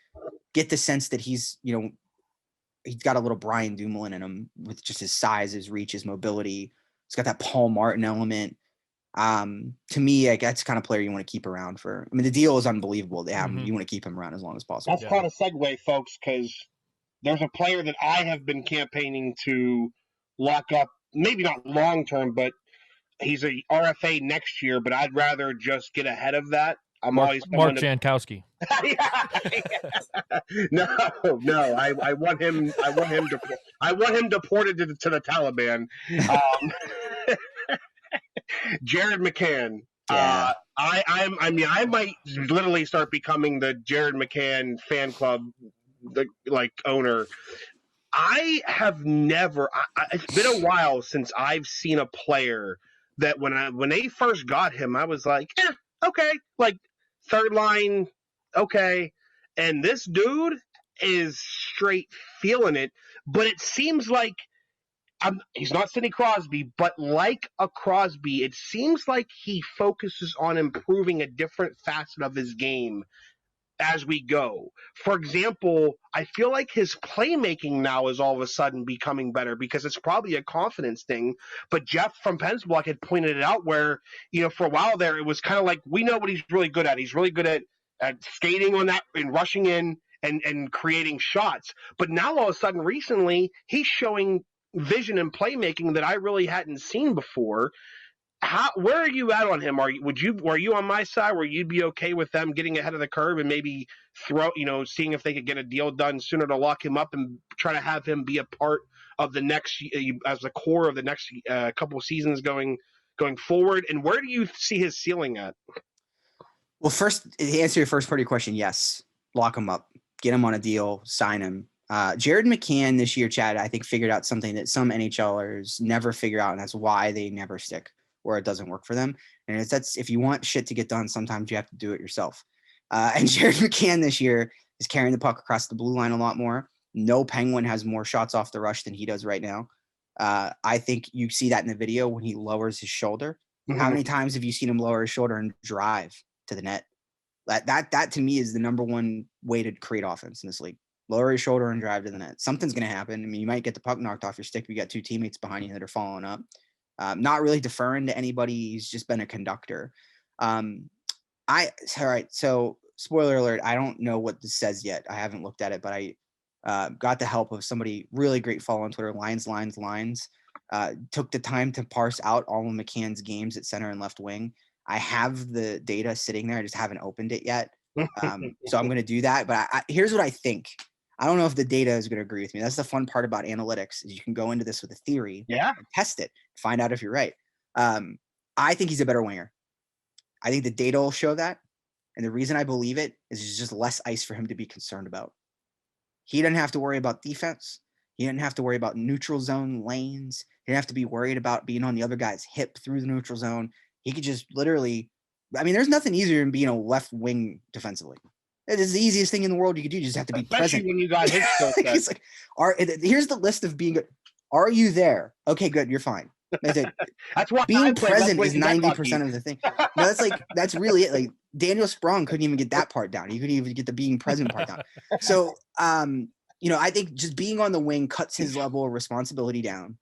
Speaker 7: get the sense that he's, he's got a little Brian Dumoulin in him with just his size, his reach, his mobility. He's got that Paul Martin element. To me, like, that's the kind of player you want to keep around for. I mean, the deal is unbelievable. They have him. You want to keep him around as long as possible.
Speaker 6: That's quite a segue, folks, because there's a player that I have been campaigning to lock up, maybe not long term, but he's a RFA next year, but I'd rather just get ahead of that.
Speaker 2: Mark Jankowski.
Speaker 6: No. I want him deported to the Taliban. Jared McCann.
Speaker 7: Yeah.
Speaker 6: I might literally start becoming the Jared McCann fan club, owner. I have never. It's been a while since I've seen a player that when they first got him, I was like, okay, like third line, okay. And this dude is straight feeling it. But it seems like he's not Sidney Crosby, but like a Crosby, it seems like he focuses on improving a different facet of his game as we go. For example, I feel like his playmaking now is all of a sudden becoming better because it's probably a confidence thing. But Jeff from Pennsblock had pointed it out where, for a while there, it was kind of like, we know what he's really good at. He's really good at skating on that and rushing in and creating shots. But now all of a sudden recently, he's showing vision and playmaking that I really hadn't seen before. Where are you at on him? Were you on my side where you'd be okay with them getting ahead of the curve and maybe seeing if they could get a deal done sooner to lock him up and try to have him be a part of the next, as the core of the next couple of seasons going forward? And where do you see his ceiling at?
Speaker 7: Well, first, to answer your first part of your question, yes, lock him up, get him on a deal, sign him. Jared McCann this year, Chad, I think figured out something that some NHLers never figure out, and that's why they never stick, or it doesn't work for them. And that's if you want shit to get done, sometimes you have to do it yourself. And Jared McCann this year is carrying the puck across the blue line a lot more. No Penguin has more shots off the rush than he does right now. I think you see that in the video when he lowers his shoulder. Mm-hmm. How many times have you seen him lower his shoulder and drive to the net? That to me is the number one way to create offense in this league. Lower your shoulder and drive to the net. Something's going to happen. I mean, you might get the puck knocked off your stick if you got two teammates behind you that are following up. Not really deferring to anybody. He's just been a conductor. All right. So spoiler alert. I don't know what this says yet. I haven't looked at it, but I got the help of somebody really great follow on Twitter, Lines. Took the time to parse out all of McCann's games at center and left wing. I have the data sitting there. I just haven't opened it yet. So I'm going to do that. But here's what I think. I don't know if the data is going to agree with me. That's the fun part about analytics is you can go into this with a theory, and test it, find out if you're right. I think he's a better winger. I think the data will show that. And the reason I believe it is there's just less ice for him to be concerned about. He doesn't have to worry about defense. He didn't have to worry about neutral zone lanes. He didn't have to be worried about being on the other guy's hip through the neutral zone. He could just literally I mean, there's nothing easier than being a left wing defensively. It is the easiest thing in the world you could do. You just have to be
Speaker 6: Especially
Speaker 7: present.
Speaker 6: when you got his skill set.
Speaker 7: It's like, here's the list of being good. Are you there? Okay, good. You're fine. That's
Speaker 6: why I
Speaker 7: being
Speaker 6: play
Speaker 7: present
Speaker 6: left
Speaker 7: is
Speaker 6: wing net
Speaker 7: 90% of the thing. No, that's really it. Like Daniel Sprong couldn't even get that part down. He couldn't even get the being present part down. So, I think just being on the wing cuts his level of responsibility down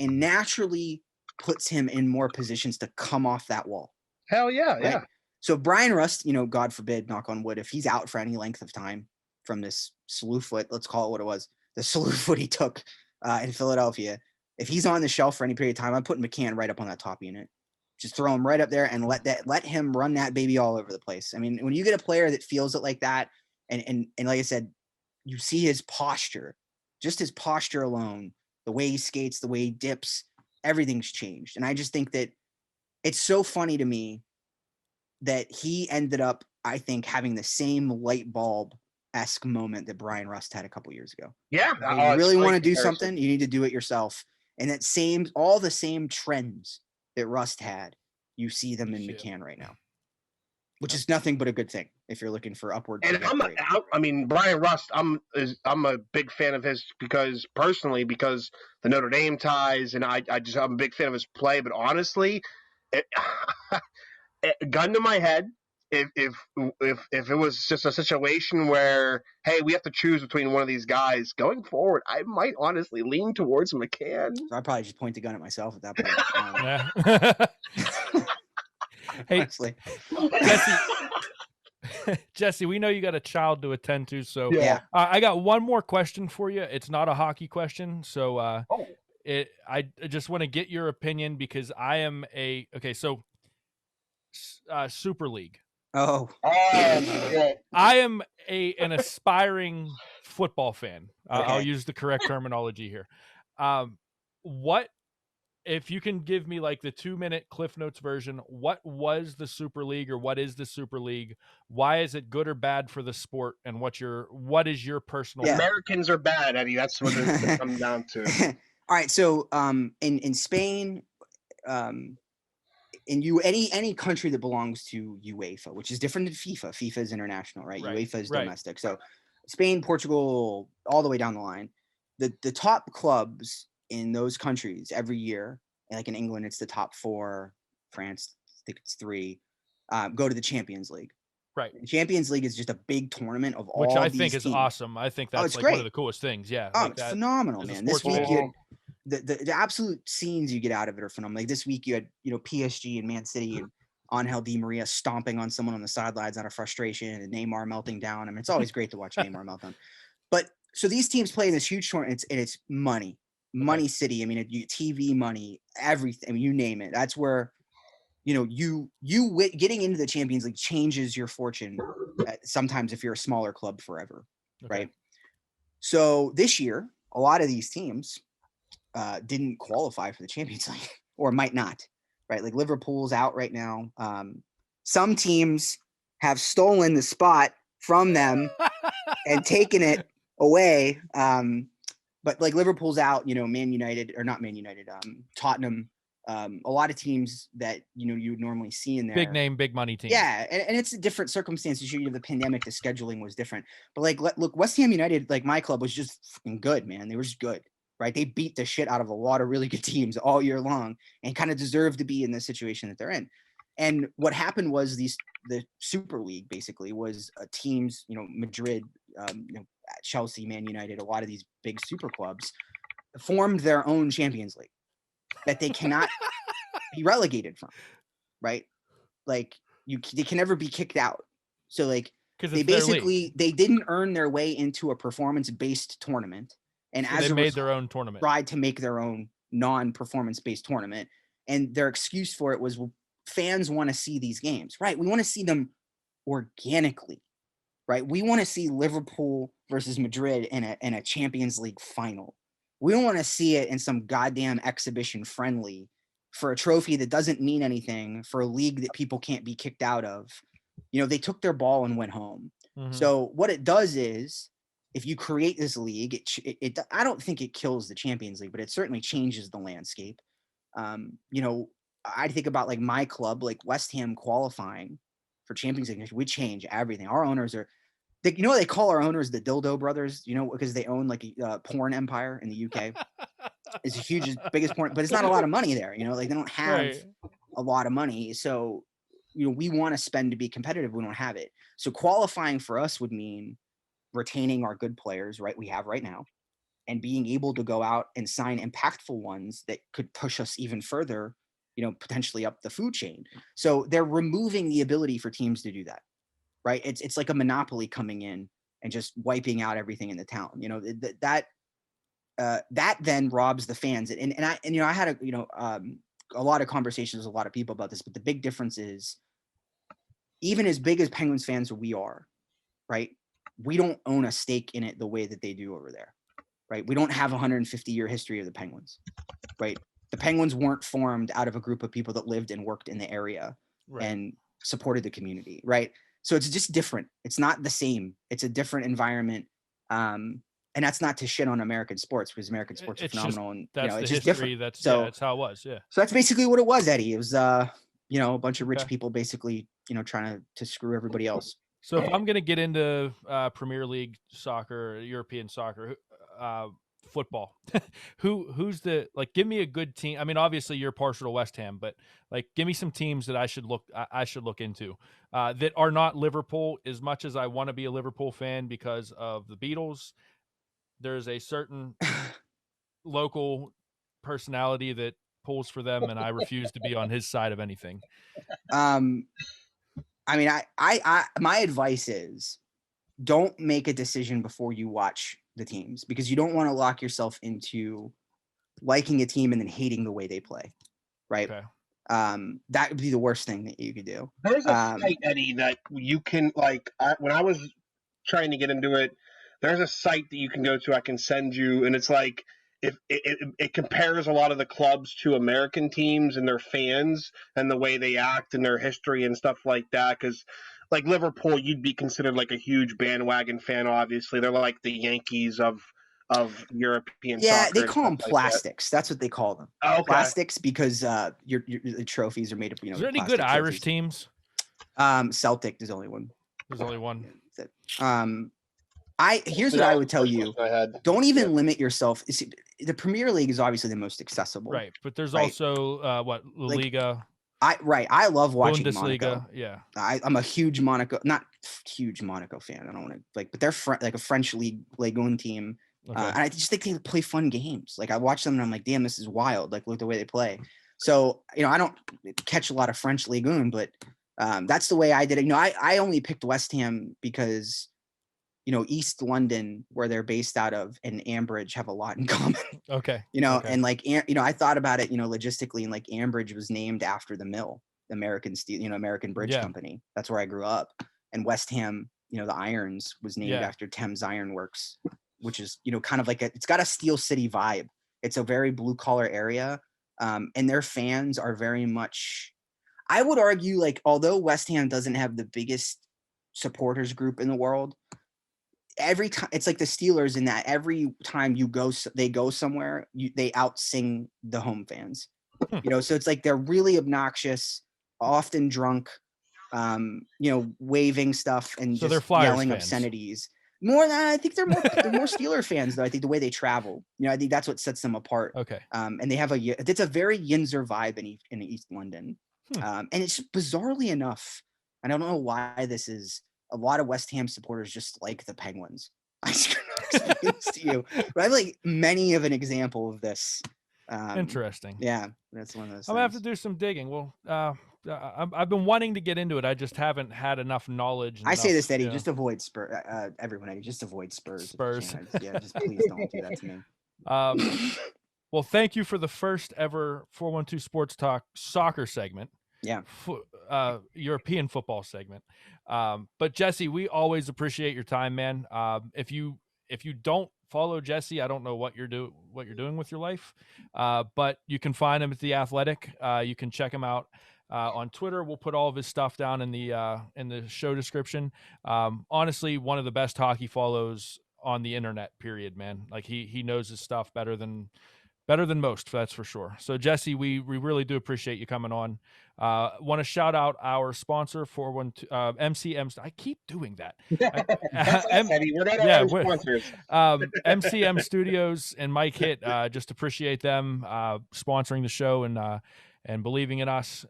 Speaker 7: and naturally puts him in more positions to come off that wall.
Speaker 6: Hell yeah,
Speaker 7: right?
Speaker 6: yeah.
Speaker 7: So Brian Rust, God forbid, knock on wood, if he's out for any length of time from this slew foot, let's call it what it was, the slew foot he took in Philadelphia, if he's on the shelf for any period of time, I'm putting McCann right up on that top unit. Just throw him right up there and let him run that baby all over the place. I mean, when you get a player that feels it like that, and like I said, you see his posture, just his posture alone, the way he skates, the way he dips, everything's changed. And I just think that it's so funny to me that he ended up, I think, having the same light bulb-esque moment that Brian Rust had a couple years ago.
Speaker 6: Yeah.
Speaker 7: If you really want to do something, you need to do it yourself. And all the same trends that Rust had, you see them in McCann right now, which is nothing but a good thing if you're looking for upward.
Speaker 6: And Brian Rust, I'm a big fan of his because the Notre Dame ties, and I'm a big fan of his play. But honestly, gun to my head, if it was just a situation where, hey, we have to choose between one of these guys going forward, I might honestly lean towards McCann.
Speaker 7: So I'd probably just point the gun at myself at that point.
Speaker 2: Hey,
Speaker 7: honestly.
Speaker 2: Jesse, we know you got a child to attend to, so
Speaker 7: yeah.
Speaker 2: I got one more question for you. It's not a hockey question, so I just want to get your opinion because I am Super League.
Speaker 7: Oh.
Speaker 2: I am an aspiring football fan.
Speaker 7: Okay.
Speaker 2: I'll use the correct terminology here. What, if you can give me like the 2-minute Cliff Notes version, what was the Super League or what is the Super League? Why is it good or bad for the sport? And what is your personal?
Speaker 6: Yeah. Americans are bad, Eddie. That's what it comes down to.
Speaker 7: All right. So in Spain, in any country that belongs to UEFA, which is different than FIFA. FIFA is international, right? UEFA is domestic. So Spain, Portugal, all the way down the line, the top clubs in those countries every year, like in England, it's the top 4, France, I think it's 3, go to the Champions League.
Speaker 2: Right.
Speaker 7: The Champions League is just a big tournament of all
Speaker 2: which I
Speaker 7: these
Speaker 2: think is
Speaker 7: teams.
Speaker 2: Awesome. I think that's
Speaker 7: great.
Speaker 2: One of the coolest things. Yeah.
Speaker 7: Oh, it's phenomenal, man. This week, the absolute scenes you get out of it are phenomenal. Like this week, you had PSG and Man City and Angel Di Maria stomping on someone on the sidelines out of frustration and Neymar melting down. I mean, it's always great to watch Neymar melt down. But so these teams play in this huge tournament, and it's money city. I mean, TV money, everything. I mean, you name it. That's where you getting into the Champions League changes your fortune. Sometimes if you're a smaller club forever, right? So this year, a lot of these teams didn't qualify for the Champions League or might not, right? Like Liverpool's out right now. Some teams have stolen the spot from them and taken it away. But like Liverpool's out, Man United or not Man United, Tottenham, a lot of teams that, you would normally see in there.
Speaker 2: Big name, big money team.
Speaker 7: Yeah. And it's different circumstances. The pandemic, the scheduling was different, but like, look, West Ham United, like my club was just fucking good, man. They were just good. Right. They beat the shit out of a lot of really good teams all year long and kind of deserve to be in the situation that they're in. And what happened was the Super League basically was teams, Madrid, Chelsea, Man United, a lot of these big super clubs formed their own Champions League that they cannot be relegated from. Right. Like they can never be kicked out. So like they didn't earn their way into a performance-based tournament. And so as
Speaker 2: they made their own tournament,
Speaker 7: tried to make their own non-performance-based tournament. And their excuse for it was, well, fans want to see these games, right? We want to see them organically, right? We want to see Liverpool versus Madrid in a Champions League final. We don't want to see it in some goddamn exhibition friendly for a trophy that doesn't mean anything, for a league that people can't be kicked out of. They took their ball and went home. Mm-hmm. So what it does is, if you create this league, it I don't think it kills the Champions League, but it certainly changes the landscape. I think about like my club, like West Ham qualifying for Champions League, we change everything. Our owners are, you know, they call our owners the Dildo Brothers, you know, because they own like a porn empire in the UK. It's the hugest, biggest porn, but it's not a lot of money there. You know, like they don't have
Speaker 2: Right.
Speaker 7: a lot of money. So, you know, we want to spend to be competitive. We don't have it. So qualifying for us would mean retaining our good players, right? We have right now, and being able to go out and sign impactful ones that could push us even further, you know, potentially up the food chain. So they're removing the ability for teams to do that, right? It's like a monopoly coming in and just wiping out everything in the town. You know, that then robs the fans. And you know, I had a lot of conversations with a lot of people about this, but the big difference is, even as big as Penguins fans we are, right? We don't own a stake in it the way that they do over there, right? We don't have a 150-year history of the Penguins, right? The Penguins weren't formed out of a group of people that lived and worked in the area and supported the community, right? So it's just different. It's not the same. It's a different environment. And that's not to shit on American sports, because American sports are phenomenal. And
Speaker 2: that's,
Speaker 7: you know,
Speaker 2: the
Speaker 7: it's
Speaker 2: history.
Speaker 7: just different.
Speaker 2: That's
Speaker 7: so
Speaker 2: that's how it was. Yeah.
Speaker 7: So that's basically what it was, Eddie. It was you know, a bunch of rich
Speaker 2: Okay.
Speaker 7: people basically, you know, trying to screw everybody else.
Speaker 2: So if I'm going to get into Premier League soccer, European soccer, football, who's the, like, give me a good team. I mean, obviously you're partial to West Ham, but like, give me some teams that I should look into that are not Liverpool. As much as I want to be a Liverpool fan because of the Beatles, there's a certain local personality that pulls for them, and I refuse to be on his side of anything.
Speaker 7: I mean, I my advice is, don't make a decision before you watch the teams, because you don't want to lock yourself into liking a team and then hating the way they play, right?
Speaker 2: Okay.
Speaker 7: That would be the worst thing that you could do.
Speaker 6: There's a site, Eddie, that you can, like, when I was trying to get into it, there's a site that you can go to. I can send you, and it's like, if it compares a lot of the clubs to American teams and their fans and the way they act and their history and stuff like that. Because, like, Liverpool, you'd be considered like a huge bandwagon fan. Obviously, they're like the Yankees of European
Speaker 7: Yeah,
Speaker 6: soccer.
Speaker 7: they call them
Speaker 6: like
Speaker 7: plastics. That's what they call them.
Speaker 6: Oh, okay.
Speaker 7: Plastics, because your the trophies are made of, you know.
Speaker 2: Is there any good Irish teams?
Speaker 7: Celtic is the only one.
Speaker 2: There's only one.
Speaker 7: Here's what I would tell you. Don't even
Speaker 6: Yeah.
Speaker 7: limit yourself. See, the Premier League is obviously the most accessible.
Speaker 2: Right, but there's
Speaker 7: Right.
Speaker 2: also La Liga,
Speaker 7: I love watching
Speaker 2: Bundesliga.
Speaker 7: Monaco.
Speaker 2: Yeah.
Speaker 7: I'm a huge Monaco, not huge Monaco fan. I don't want to but they're like a French Ligue 1 team.
Speaker 2: Okay.
Speaker 7: And I just think they play fun games. Like, I watch them and I'm like, damn, this is wild. Like, look at the way they play. So, you know, I don't catch a lot of French Ligue 1, but that's the way I did it. You know, I only picked West Ham because, you know, East London, where they're based out of, and Ambridge have a lot in common.
Speaker 2: Okay.
Speaker 7: You know,
Speaker 2: Okay.
Speaker 7: and like, you know, I thought about it, you know, logistically, and like Ambridge was named after the mill, the American steel, you know, American Bridge Company. That's where I grew up. And West Ham, you know, the Irons was named after Thames Iron Works, which is, you know, kind of like it's got a Steel City vibe. It's a very blue collar area. And their fans are very much, I would argue, like, although West Ham doesn't have the biggest supporters group in the world, every time it's like the Steelers, in that every time they go somewhere, they outsing the home fans. You know, so it's like they're really obnoxious, often drunk, you know, waving stuff and
Speaker 2: So they're
Speaker 7: just
Speaker 2: Flyers
Speaker 7: yelling
Speaker 2: fans.
Speaker 7: obscenities. More than I think they're more Steeler fans, though. I think the way they travel, you know, I think that's what sets them apart.
Speaker 2: Okay.
Speaker 7: And they have it's a very Yinzer vibe in East London. And it's bizarrely enough, I don't know why this is, a lot of West Ham supporters just like the Penguins. I just couldn't explain this to you, but I have like many of an example of this.
Speaker 2: Interesting.
Speaker 7: Yeah, that's one of those.
Speaker 2: I'm gonna have to do some digging. Well, I've been wanting to get into it. I just haven't had enough knowledge.
Speaker 7: I say this, Eddie,
Speaker 2: you know.
Speaker 7: just avoid Spurs. Everyone, Eddie, just avoid Spurs.
Speaker 2: Spurs.
Speaker 7: Yeah, just please don't do that to me.
Speaker 2: Well, thank you for the first ever 412 Sports Talk soccer segment.
Speaker 7: Yeah.
Speaker 2: European football segment. But Jesse, we always appreciate your time, man. If you don't follow Jesse, I don't know what you're doing with your life. But you can find him at The Athletic. You can check him out on Twitter. We'll put all of his stuff down in the show description. Honestly, one of the best hockey follows on the internet, period, man. Like, he knows his stuff better than Better than most, that's for sure. So, Jesse, we really do appreciate you coming on. Want to shout out our sponsor, 412 MCM. I keep doing that.
Speaker 6: That's us, Eddie. We're not our own sponsors.
Speaker 2: MCM Studios and Mike Hitt, just appreciate them sponsoring the show and believing in us.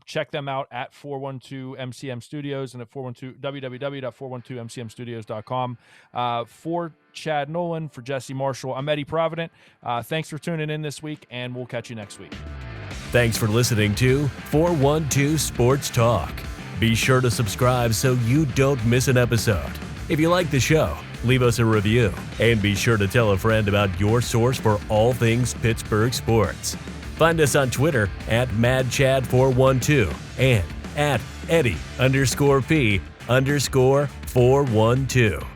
Speaker 2: Check them out at 412 MCM Studios and at www.412mcmstudios.com. For Chad Nolan, for Jesse Marshall, I'm Eddie Provident. Thanks for tuning in this week, and we'll catch you next week.
Speaker 1: Thanks for listening to 412 Sports Talk. Be sure to subscribe so you don't miss an episode. If you like the show, leave us a review, and be sure to tell a friend about your source for all things Pittsburgh sports. Find us on Twitter at MadChad412 and at Eddie_P_412.